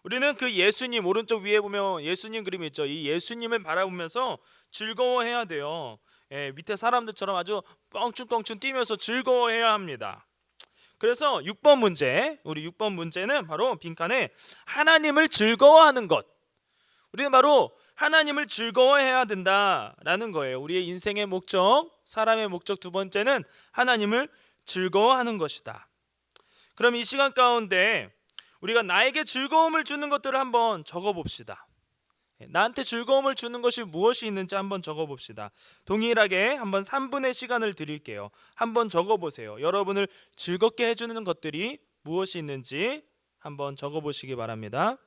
우리는 그 예수님, 오른쪽 위에 보면 예수님 그림이 있죠. 이 예수님을 바라보면서 즐거워해야 돼요. 밑에 사람들처럼 아주 뻥충뻥충 뛰면서 즐거워해야 합니다. 그래서 6번 문제, 우리 6번 문제는 바로 빈칸에 하나님을 즐거워하는 것. 우리는 바로 하나님을 즐거워해야 된다라는 거예요. 우리의 인생의 목적, 사람의 목적 두 번째는 하나님을 즐거워하는 것이다. 그럼 이 시간 가운데 우리가 나에게 즐거움을 주는 것들을 한번 적어봅시다. 나한테 즐거움을 주는 것이 무엇이 있는지 한번 적어봅시다. 동일하게 한번 3분의 시간을 드릴게요. 한번 적어보세요. 여러분을 즐겁게 해주는 것들이 무엇이 있는지 한번 적어보시기 바랍니다.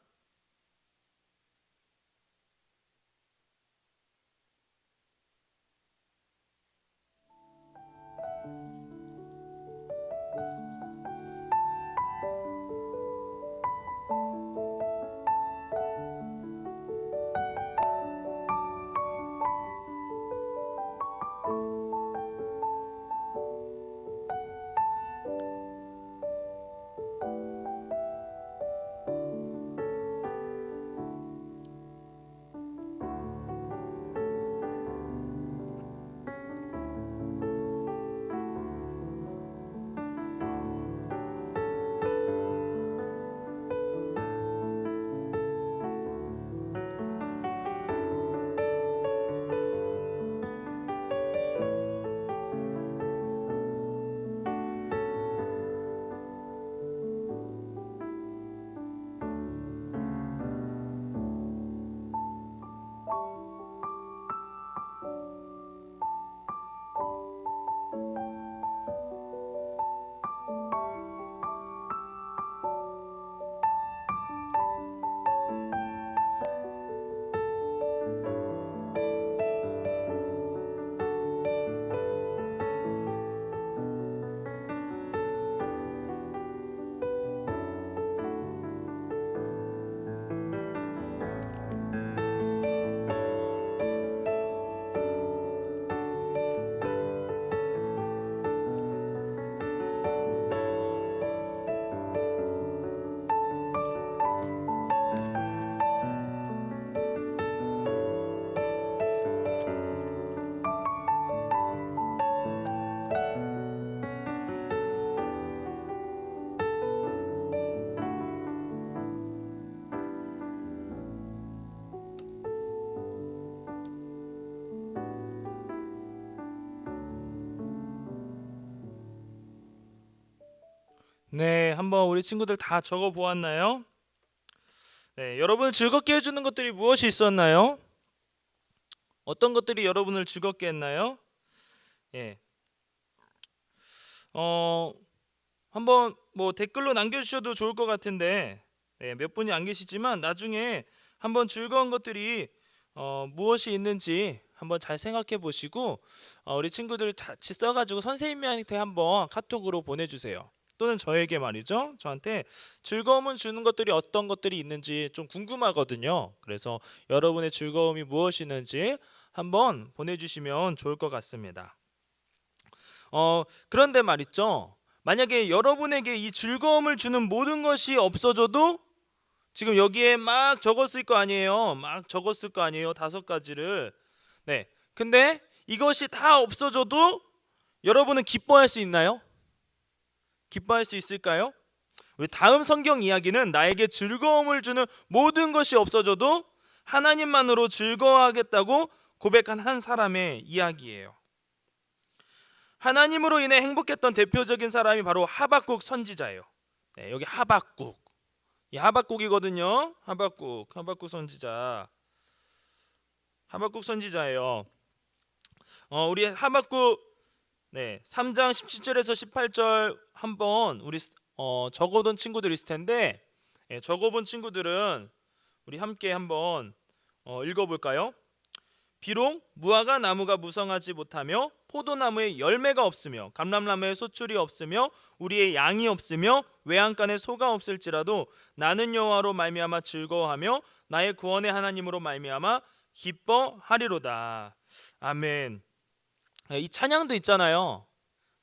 네, 한번 우리 친구들 다 적어 보았나요? 네, 여러분을 즐겁게 해주는 것들이 무엇이 있었나요? 어떤 것들이 여러분을 즐겁게 했나요? 예, 한번 뭐 댓글로 남겨주셔도 좋을 것 같은데, 몇 분이 안 계시지만 나중에 한번 즐거운 것들이 무엇이 있는지 한번 잘 생각해 보시고 우리 친구들 같이 써가지고 선생님한테 한번 카톡으로 보내주세요. 또는 저에게 말이죠. 저한테 즐거움을 주는 것들이 어떤 것들이 있는지 좀 궁금하거든요. 그래서 여러분의 즐거움이 무엇이 있는지 한번 보내주시면 좋을 것 같습니다. 그런데 말이죠. 만약에 여러분에게 이 즐거움을 주는 모든 것이 없어져도 지금 여기에 막 적었을 거 아니에요. 막 적었을 거 아니에요. 5가지를. 네. 근데 이것이 다 없어져도 여러분은 기뻐할 수 있나요? 기뻐할 수 있을까요? 우리 다음 성경 이야기는 나에게 즐거움을 주는 모든 것이 없어져도 하나님만으로 즐거워하겠다고 고백한 한 사람의 이야기예요. 하나님으로 인해 행복했던 대표적인 사람이 바로 하박국 선지자예요. 네, 여기 하박국. 이 하박국이거든요. 하박국 선지자. 하박국 선지자예요. 우리 하박국 3장 17절에서 18절 한번 우리 적어둔 친구들 있을 텐데 적어본 친구들은 우리 함께 한번 읽어볼까요? 비록 무화과 나무가 무성하지 못하며 포도나무에 열매가 없으며 감람나무에 소출이 없으며 우리의 양이 없으며 외양간에 소가 없을지라도 나는 여호와로 말미암아 즐거워하며 나의 구원의 하나님으로 말미암아 기뻐하리로다. 아멘. 이 찬양도 있잖아요.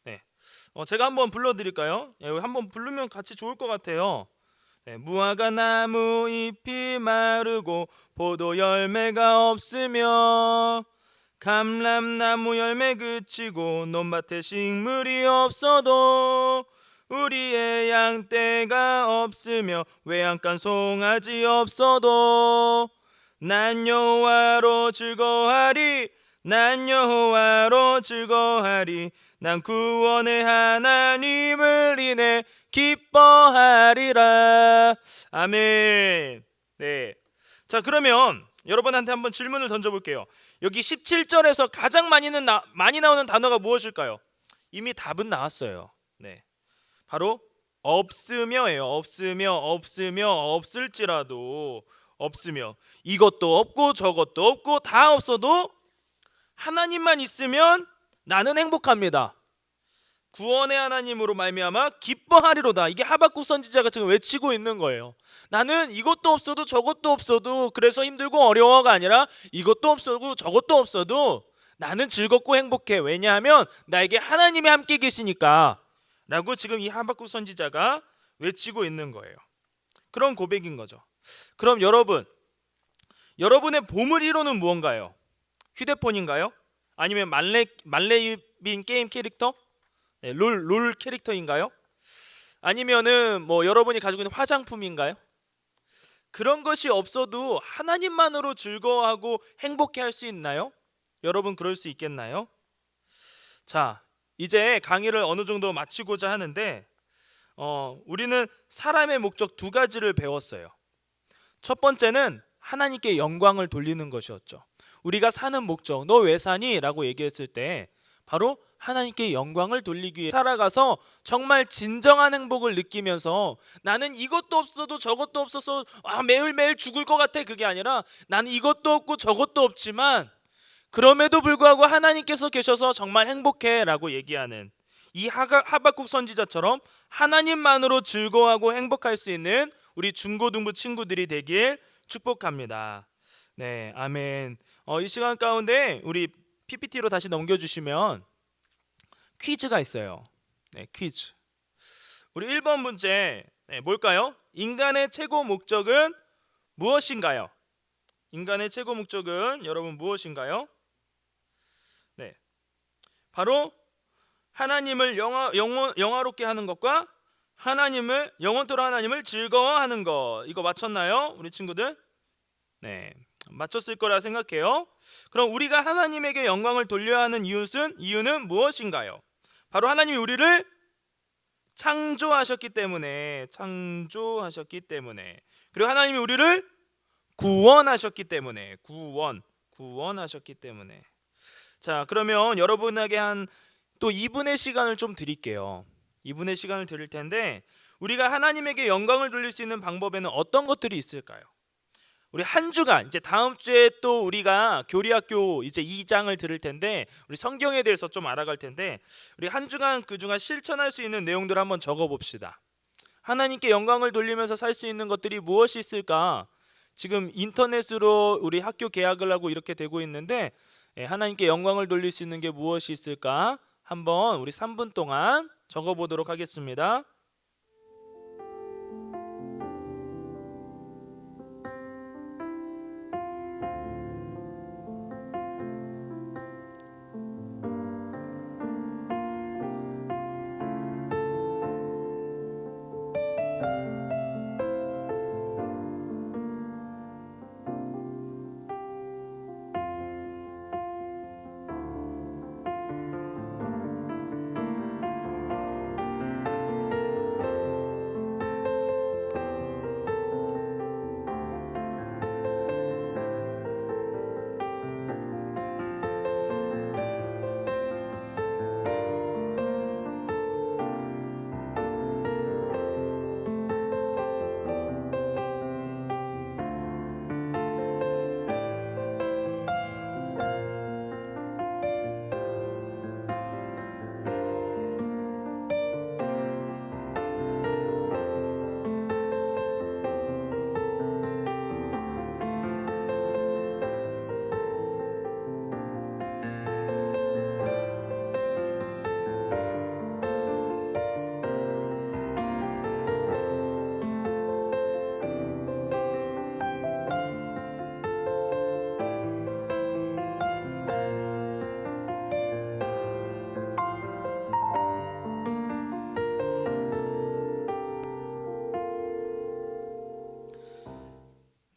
네. 제가 한번 불러드릴까요? 한번 부르면 같이 좋을 것 같아요. 네. 무화과 나무 잎이 마르고 포도 열매가 없으며 감람나무 열매 그치고 논밭에 식물이 없어도 우리의 양떼가 없으며 외양간 송아지 없어도 난 여호와로 즐거워하리 난 여호와로 즐거워하리 난 구원의 하나님을 인해 기뻐하리라. 아멘. 네. 자, 그러면 여러분한테 한번 질문을 던져볼게요. 여기 17절에서 가장 많이 나오는 단어가 무엇일까요? 이미 답은 나왔어요. 네. 바로 없으며예요. 없으며 없을지라도 없으며 이것도 없고 저것도 없고 다 없어도 하나님만 있으면 나는 행복합니다. 구원의 하나님으로 말미암아 기뻐하리로다. 이게 하박국 선지자가 지금 외치고 있는 거예요. 나는 이것도 없어도 저것도 없어도 그래서 힘들고 어려워가 아니라 이것도 없어도 저것도 없어도 나는 즐겁고 행복해. 왜냐하면 나에게 하나님이 함께 계시니까 라고 지금 이 하박국 선지자가 외치고 있는 거예요. 그런 고백인 거죠. 그럼 여러분의 보물이로는 무언가요? 휴대폰인가요? 아니면 말레이빈 게임 캐릭터? 네, 롤 캐릭터인가요? 아니면은 뭐 여러분이 가지고 있는 화장품인가요? 그런 것이 없어도 하나님만으로 즐거워하고 행복해 할 수 있나요? 여러분 그럴 수 있겠나요? 자, 이제 강의를 어느 정도 마치고자 하는데 우리는 사람의 목적 두 가지를 배웠어요. 첫 번째는 하나님께 영광을 돌리는 것이었죠. 우리가 사는 목적, 너 왜 사니? 라고 얘기했을 때 바로 하나님께 영광을 돌리기 위해 살아가서 정말 진정한 행복을 느끼면서 나는 이것도 없어도 저것도 없어서 매일매일 죽을 것 같아. 그게 아니라 나는 이것도 없고 저것도 없지만 그럼에도 불구하고 하나님께서 계셔서 정말 행복해 라고 얘기하는 이 하박국 선지자처럼 하나님만으로 즐거워하고 행복할 수 있는 우리 중고등부 친구들이 되길 축복합니다. 네, 아멘. 이 시간 가운데 우리 PPT로 다시 넘겨주시면 퀴즈가 있어요. 네, 퀴즈. 우리 1번 문제 뭘까요? 인간의 최고 목적은 무엇인가요? 인간의 최고 목적은 여러분 무엇인가요? 네, 바로 하나님을 영화롭게 하는 것과 영원토록 하나님을 즐거워하는 것. 이거 맞췄나요? 우리 친구들? 네, 맞췄을 거라 생각해요. 그럼 우리가 하나님에게 영광을 돌려야 하는 이유는 무엇인가요? 바로 하나님이 우리를 창조하셨기 때문에 그리고 하나님이 우리를 구원하셨기 때문에 구원하셨기 때문에. 자, 그러면 여러분에게 또 2분의 시간을 좀 드릴게요. 2분의 시간을 드릴 텐데 우리가 하나님에게 영광을 돌릴 수 있는 방법에는 어떤 것들이 있을까요? 우리 한 주간 이제 다음 주에 또 우리가 교리학교 이제 2장을 들을 텐데 우리 성경에 대해서 좀 알아갈 텐데 우리 한 주간 그중에 실천할 수 있는 내용들을 한번 적어봅시다. 하나님께 영광을 돌리면서 살 수 있는 것들이 무엇이 있을까? 지금 인터넷으로 우리 학교 개학을 하고 이렇게 되고 있는데 하나님께 영광을 돌릴 수 있는 게 무엇이 있을까? 한번 우리 3분 동안 적어보도록 하겠습니다.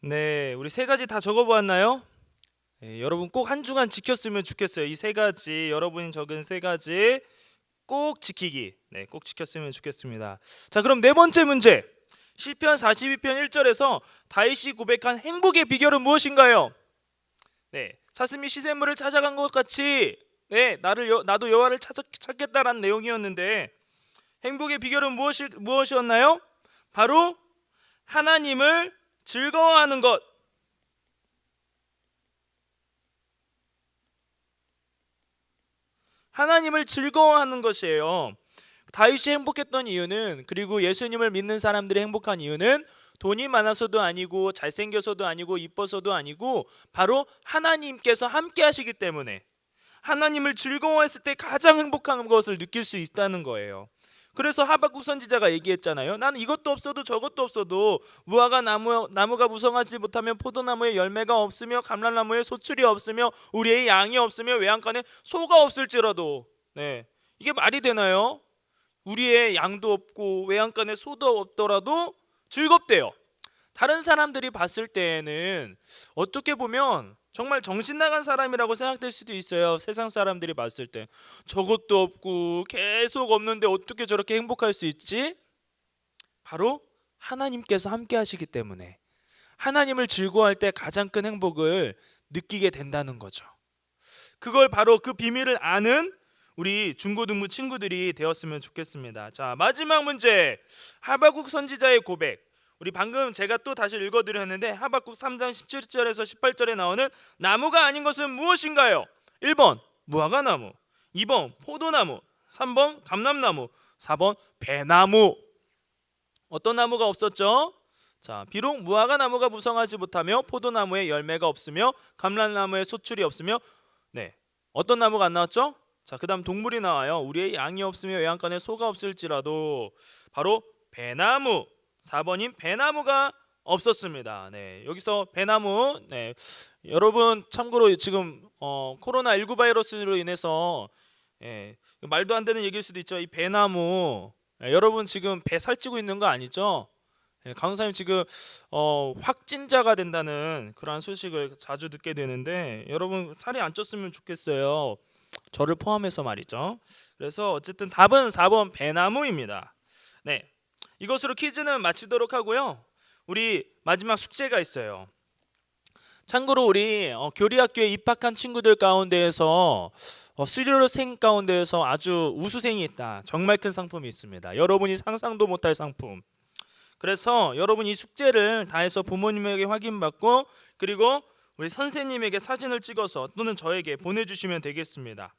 네, 우리 세 가지 다 적어보았나요? 네, 여러분 꼭 한 주간 지켰으면 좋겠어요. 이 세 가지, 여러분이 적은 세 가지 꼭 지키기. 네, 꼭 지켰으면 좋겠습니다. 자, 그럼 네 번째 문제. 시편 42편 1절에서 다윗이 고백한 행복의 비결은 무엇인가요? 네, 사슴이 시냇물을 찾아간 것 같이 네, 나도 여호와를 찾겠다라는 내용이었는데 행복의 비결은 무엇이었나요? 바로 하나님을 즐거워하는 것. 하나님을 즐거워하는 것이에요. 다윗이 행복했던 이유는, 그리고 예수님을 믿는 사람들이 행복한 이유는 돈이 많아서도 아니고 잘생겨서도 아니고 이뻐서도 아니고 바로 하나님께서 함께 하시기 때문에, 하나님을 즐거워했을 때 가장 행복한 것을 느낄 수 있다는 거예요. 그래서 하박국 선지자가 얘기했잖아요. 나는 이것도 없어도 저것도 없어도 무화과 나무가 무성하지 못하면 포도나무에 열매가 없으며 감람나무에 소출이 없으며 우리의 양이 없으며 외양간에 소가 없을지라도, 네, 이게 말이 되나요? 우리의 양도 없고 외양간에 소도 없더라도 즐겁대요. 다른 사람들이 봤을 때에는 어떻게 보면 정말 정신 나간 사람이라고 생각될 수도 있어요. 세상 사람들이 봤을 때 저것도 없고 계속 없는데 어떻게 저렇게 행복할 수 있지? 바로 하나님께서 함께 하시기 때문에 하나님을 즐거워할 때 가장 큰 행복을 느끼게 된다는 거죠. 그걸 바로 그 비밀을 아는 우리 중고등부 친구들이 되었으면 좋겠습니다. 자, 마지막 문제. 하박국 선지자의 고백. 우리 방금 제가 또 다시 읽어드렸는데 하박국 3장 17절에서 18절에 나오는 나무가 아닌 것은 무엇인가요? 1번 무화과나무, 2번 포도나무, 3번 감람나무, 4번 배나무. 어떤 나무가 없었죠? 자, 비록 무화과나무가 무성하지 못하며 포도나무에 열매가 없으며 감람나무에 소출이 없으며, 네, 어떤 나무가 안 나왔죠? 자, 그 다음 동물이 나와요. 우리의 양이 없으며 외양간에 소가 없을지라도 바로 배나무, 4번인 배나무가 없었습니다. 네, 여기서 배나무, 네, 여러분 참고로 지금 코로나19 바이러스로 인해서, 예, 말도 안 되는 얘기일 수도 있죠. 이 배나무, 여러분 지금 배 살찌고 있는 거 아니죠? 예, 강사님 지금 확진자가 된다는 그러한 소식을 자주 듣게 되는데 여러분 살이 안 쪘으면 좋겠어요. 저를 포함해서 말이죠. 그래서 어쨌든 답은 4번 배나무입니다. 네, 이것으로 퀴즈는 마치도록 하고요. 우리 마지막 숙제가 있어요. 참고로 우리 교리학교에 입학한 친구들 가운데에서 수료생 가운데에서 아주 우수생이 있다. 정말 큰 상품이 있습니다. 여러분이 상상도 못할 상품. 그래서 여러분 이 숙제를 다 해서 부모님에게 확인받고 그리고 우리 선생님에게 사진을 찍어서 또는 저에게 보내주시면 되겠습니다.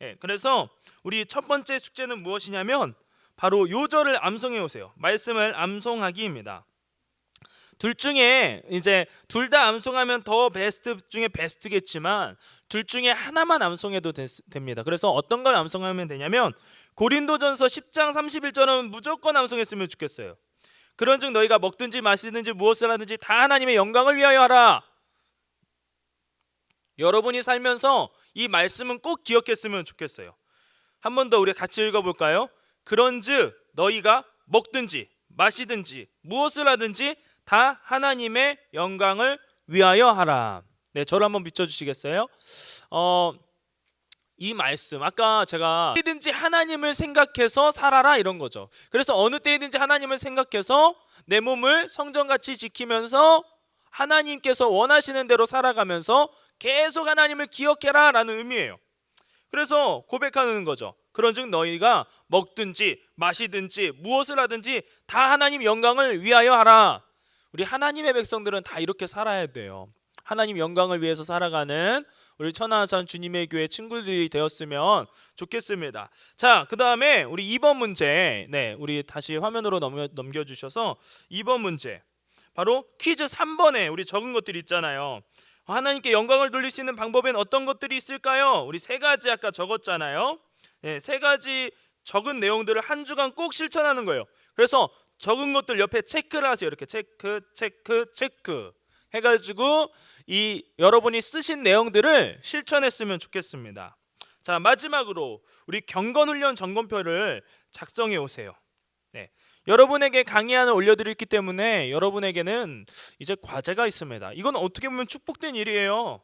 예, 그래서 우리 첫 번째 숙제는 무엇이냐면 바로 요절을 암송해 오세요. 말씀을 암송하기입니다. 둘 중에 이제 둘 다 암송하면 더 베스트 중에 베스트겠지만 둘 중에 하나만 암송해도 됩니다. 그래서 어떤 걸 암송하면 되냐면 고린도전서 10장 31절은 무조건 암송했으면 좋겠어요. 그런즉 너희가 먹든지 마시든지 무엇을 하든지 다 하나님의 영광을 위하여 하라. 여러분이 살면서 이 말씀은 꼭 기억했으면 좋겠어요. 한 번 더 우리 같이 읽어볼까요? 그런즉 너희가 먹든지 마시든지 무엇을 하든지 다 하나님의 영광을 위하여 하라. 네, 저를 한번 비춰주시겠어요? 이 말씀 아까 제가 때든지 하나님을 생각해서 살아라 이런 거죠. 그래서 어느 때든지 하나님을 생각해서 내 몸을 성전같이 지키면서 하나님께서 원하시는 대로 살아가면서 계속 하나님을 기억해라 라는 의미예요. 그래서 고백하는 거죠. 그런즉 너희가 먹든지 마시든지 무엇을 하든지 다 하나님 영광을 위하여 하라. 우리 하나님의 백성들은 다 이렇게 살아야 돼요. 하나님 영광을 위해서 살아가는 우리 천하산 주님의 교회 친구들이 되었으면 좋겠습니다. 자, 그 다음에 우리 2번 문제, 네, 우리 다시 화면으로 넘겨주셔서 2번 문제, 바로 퀴즈 3번에 우리 적은 것들이 있잖아요. 하나님께 영광을 돌릴 수 있는 방법엔 어떤 것들이 있을까요? 우리 세 가지 아까 적었잖아요. 네, 세 가지 적은 내용들을 한 주간 꼭 실천하는 거예요. 그래서 적은 것들 옆에 체크를 하세요. 이렇게 체크, 체크, 체크 해가지고 이 여러분이 쓰신 내용들을 실천했으면 좋겠습니다. 자, 마지막으로 우리 경건훈련 점검표를 작성해 오세요. 네. 여러분에게 강의안을 올려드렸기 때문에 여러분에게는 이제 과제가 있습니다. 이건 어떻게 보면 축복된 일이에요.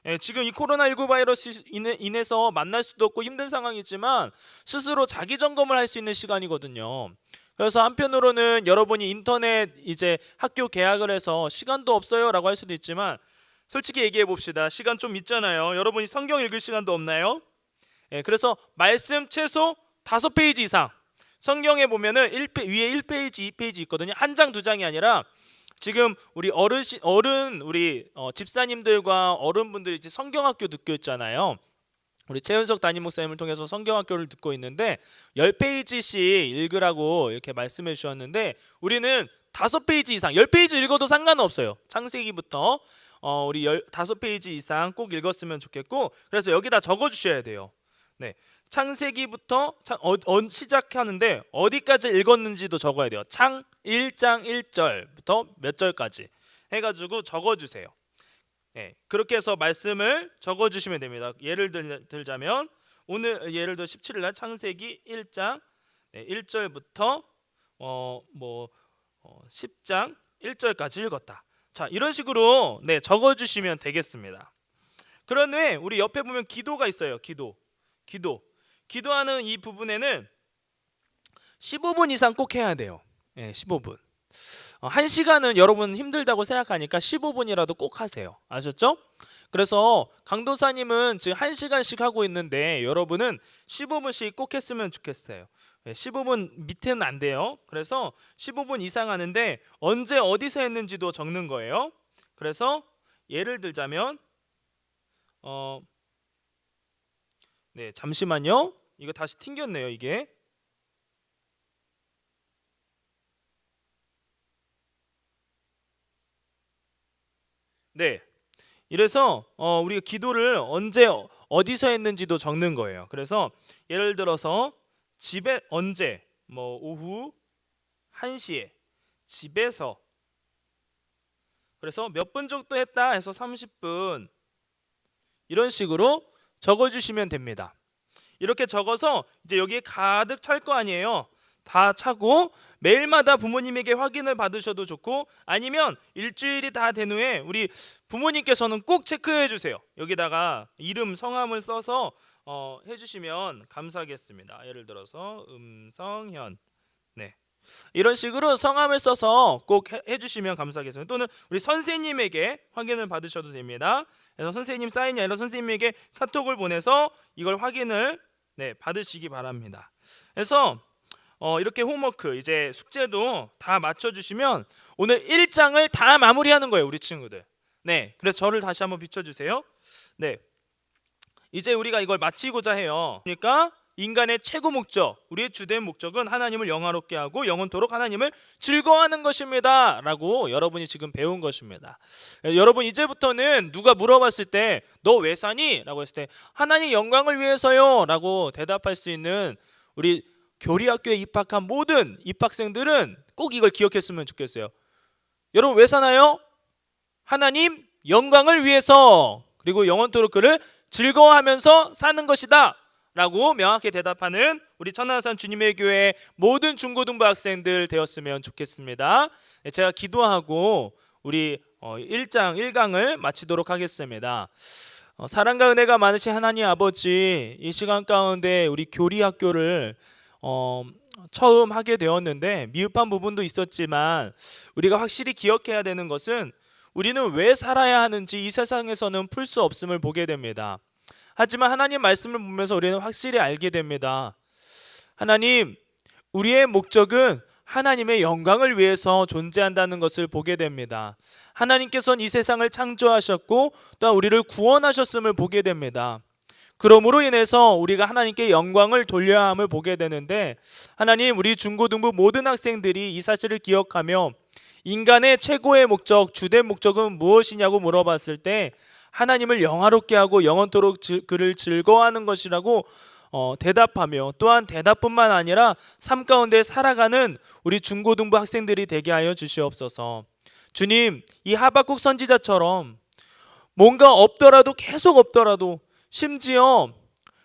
예, 지금 이 코로나19 바이러스 인해서 만날 수도 없고 힘든 상황이지만 스스로 자기 점검을 할 수 있는 시간이거든요. 그래서 한편으로는 여러분이 인터넷 이제 학교 개학을 해서 시간도 없어요라고 할 수도 있지만 솔직히 얘기해 봅시다. 시간 좀 있잖아요. 여러분이 성경 읽을 시간도 없나요? 예, 그래서 말씀 최소 5페이지 이상. 성경에 보면은 위에 1페이지, 2페이지 있거든요. 한 장, 두 장이 아니라 지금 우리 우리 집사님들과 어른분들이 이제 성경학교 듣고 있잖아요. 우리 최윤석 담임 목사님을 통해서 성경학교를 듣고 있는데 10페이지씩 읽으라고 이렇게 말씀해 주셨는데 우리는 5페이지 이상, 10페이지 읽어도 상관은 없어요. 창세기부터 우리 5페이지 이상 꼭 읽었으면 좋겠고 그래서 여기다 적어 주셔야 돼요. 네. 창세기부터 시작하는데 어디까지 읽었는지도 적어야 돼요. 창 1장 1절부터 몇 절까지 해가지고 적어주세요. 네, 그렇게 해서 말씀을 적어주시면 됩니다. 예를 들자면 오늘 예를 들어 17일 창세기 1장 1절부터 10장 1절까지 읽었다. 자, 이런 식으로 적어주시면 되겠습니다. 그런 후에 우리 옆에 보면 기도가 있어요. 기도하는 이 부분에는 15분 이상 꼭 해야 돼요. 15분. 1시간은 여러분 힘들다고 생각하니까 15분이라도 꼭 하세요. 아셨죠? 그래서 강도사님은 지금 1시간씩 하고 있는데 여러분은 15분씩 꼭 했으면 좋겠어요. 15분 밑에는 안 돼요. 그래서 15분 이상 하는데 언제 어디서 했는지도 적는 거예요. 그래서 예를 들자면 잠시만요. 이거 다시 튕겼네요. 이게. 이래서 우리가 기도를 언제 어디서 했는지도 적는 거예요. 그래서 예를 들어서 집에 언제 오후 1시에 집에서 그래서 몇 분 정도 했다 해서 30분 이런 식으로 적어주시면 됩니다. 이렇게 적어서 이제 여기에 가득 찰 거 아니에요. 다 차고 매일마다 부모님에게 확인을 받으셔도 좋고 아니면 일주일이 다 된 후에 우리 부모님께서는 꼭 체크해 주세요. 여기다가 이름 성함을 써서 해주시면 감사하겠습니다. 예를 들어서 음성현 이런 식으로 성함을 써서 꼭 해주시면 감사하겠습니다. 또는 우리 선생님에게 확인을 받으셔도 됩니다. 그래서 선생님 사인이 아니라 선생님에게 카톡을 보내서 이걸 확인을 받으시기 바랍니다. 그래서 이렇게 홈워크 이제 숙제도 다 맞춰주시면 오늘 1장을 다 마무리하는 거예요. 우리 친구들. 그래서 저를 다시 한번 비춰주세요. 이제 우리가 이걸 마치고자 해요. 그러니까 인간의 최고 목적, 우리의 주된 목적은 하나님을 영화롭게 하고 영원토록 하나님을 즐거워하는 것입니다 라고 여러분이 지금 배운 것입니다. 여러분 이제부터는 누가 물어봤을 때 너 왜 사니? 라고 했을 때 하나님 영광을 위해서요 라고 대답할 수 있는 우리 교리학교에 입학한 모든 입학생들은 꼭 이걸 기억했으면 좋겠어요. 여러분 왜 사나요? 하나님 영광을 위해서 그리고 영원토록 그를 즐거워하면서 사는 것이다 라고 명확히 대답하는 우리 천안산 주님의 교회 모든 중고등부 학생들 되었으면 좋겠습니다. 제가 기도하고 우리 1장 1강을 마치도록 하겠습니다. 사랑과 은혜가 많으신 하나님 아버지, 이 시간 가운데 우리 교리학교를 처음 하게 되었는데 미흡한 부분도 있었지만 우리가 확실히 기억해야 되는 것은 우리는 왜 살아야 하는지 이 세상에서는 풀 수 없음을 보게 됩니다. 하지만 하나님 말씀을 보면서 우리는 확실히 알게 됩니다. 하나님, 우리의 목적은 하나님의 영광을 위해서 존재한다는 것을 보게 됩니다. 하나님께서는 이 세상을 창조하셨고 또한 우리를 구원하셨음을 보게 됩니다. 그러므로 인해서 우리가 하나님께 영광을 돌려야 함을 보게 되는데 하나님, 우리 중고등부 모든 학생들이 이 사실을 기억하며 인간의 최고의 목적, 주된 목적은 무엇이냐고 물어봤을 때 하나님을 영화롭게 하고 영원토록 그를 즐거워하는 것이라고 대답하며 또한 대답뿐만 아니라 삶 가운데 살아가는 우리 중고등부 학생들이 되게 하여 주시옵소서. 주님, 이 하박국 선지자처럼 뭔가 없더라도 계속 없더라도 심지어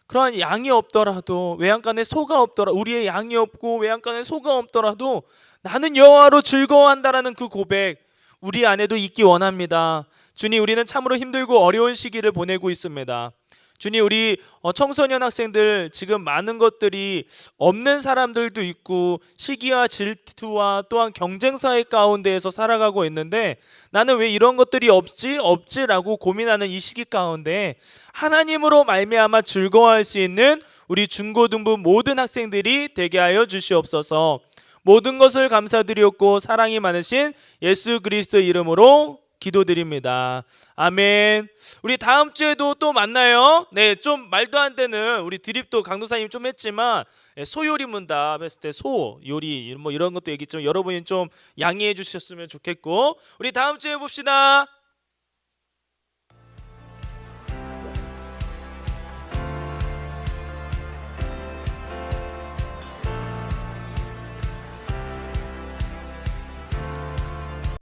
그러한 양이 없더라도 외양간에 소가 없더라 우리의 양이 없고 외양간에 소가 없더라도 나는 여호와로 즐거워한다라는 그 고백 우리 안에도 있기 원합니다. 주님, 우리는 참으로 힘들고 어려운 시기를 보내고 있습니다. 주님, 우리 청소년 학생들 지금 많은 것들이 없는 사람들도 있고 시기와 질투와 또한 경쟁사회 가운데에서 살아가고 있는데 나는 왜 이런 것들이 없지라고 고민하는 이 시기 가운데 하나님으로 말미암아 즐거워할 수 있는 우리 중고등부 모든 학생들이 되게 하여 주시옵소서. 모든 것을 감사드렸고 사랑이 많으신 예수 그리스도 이름으로 기도드립니다. 아멘. 우리 다음 주에도 또 만나요. 네, 좀 말도 안 되는 우리 드립도 강도사님 좀 했지만 소요리 문답 했을 때 소 요리 뭐 이런 것도 얘기했지만 여러분이 좀 양해해 주셨으면 좋겠고 우리 다음 주에 봅시다.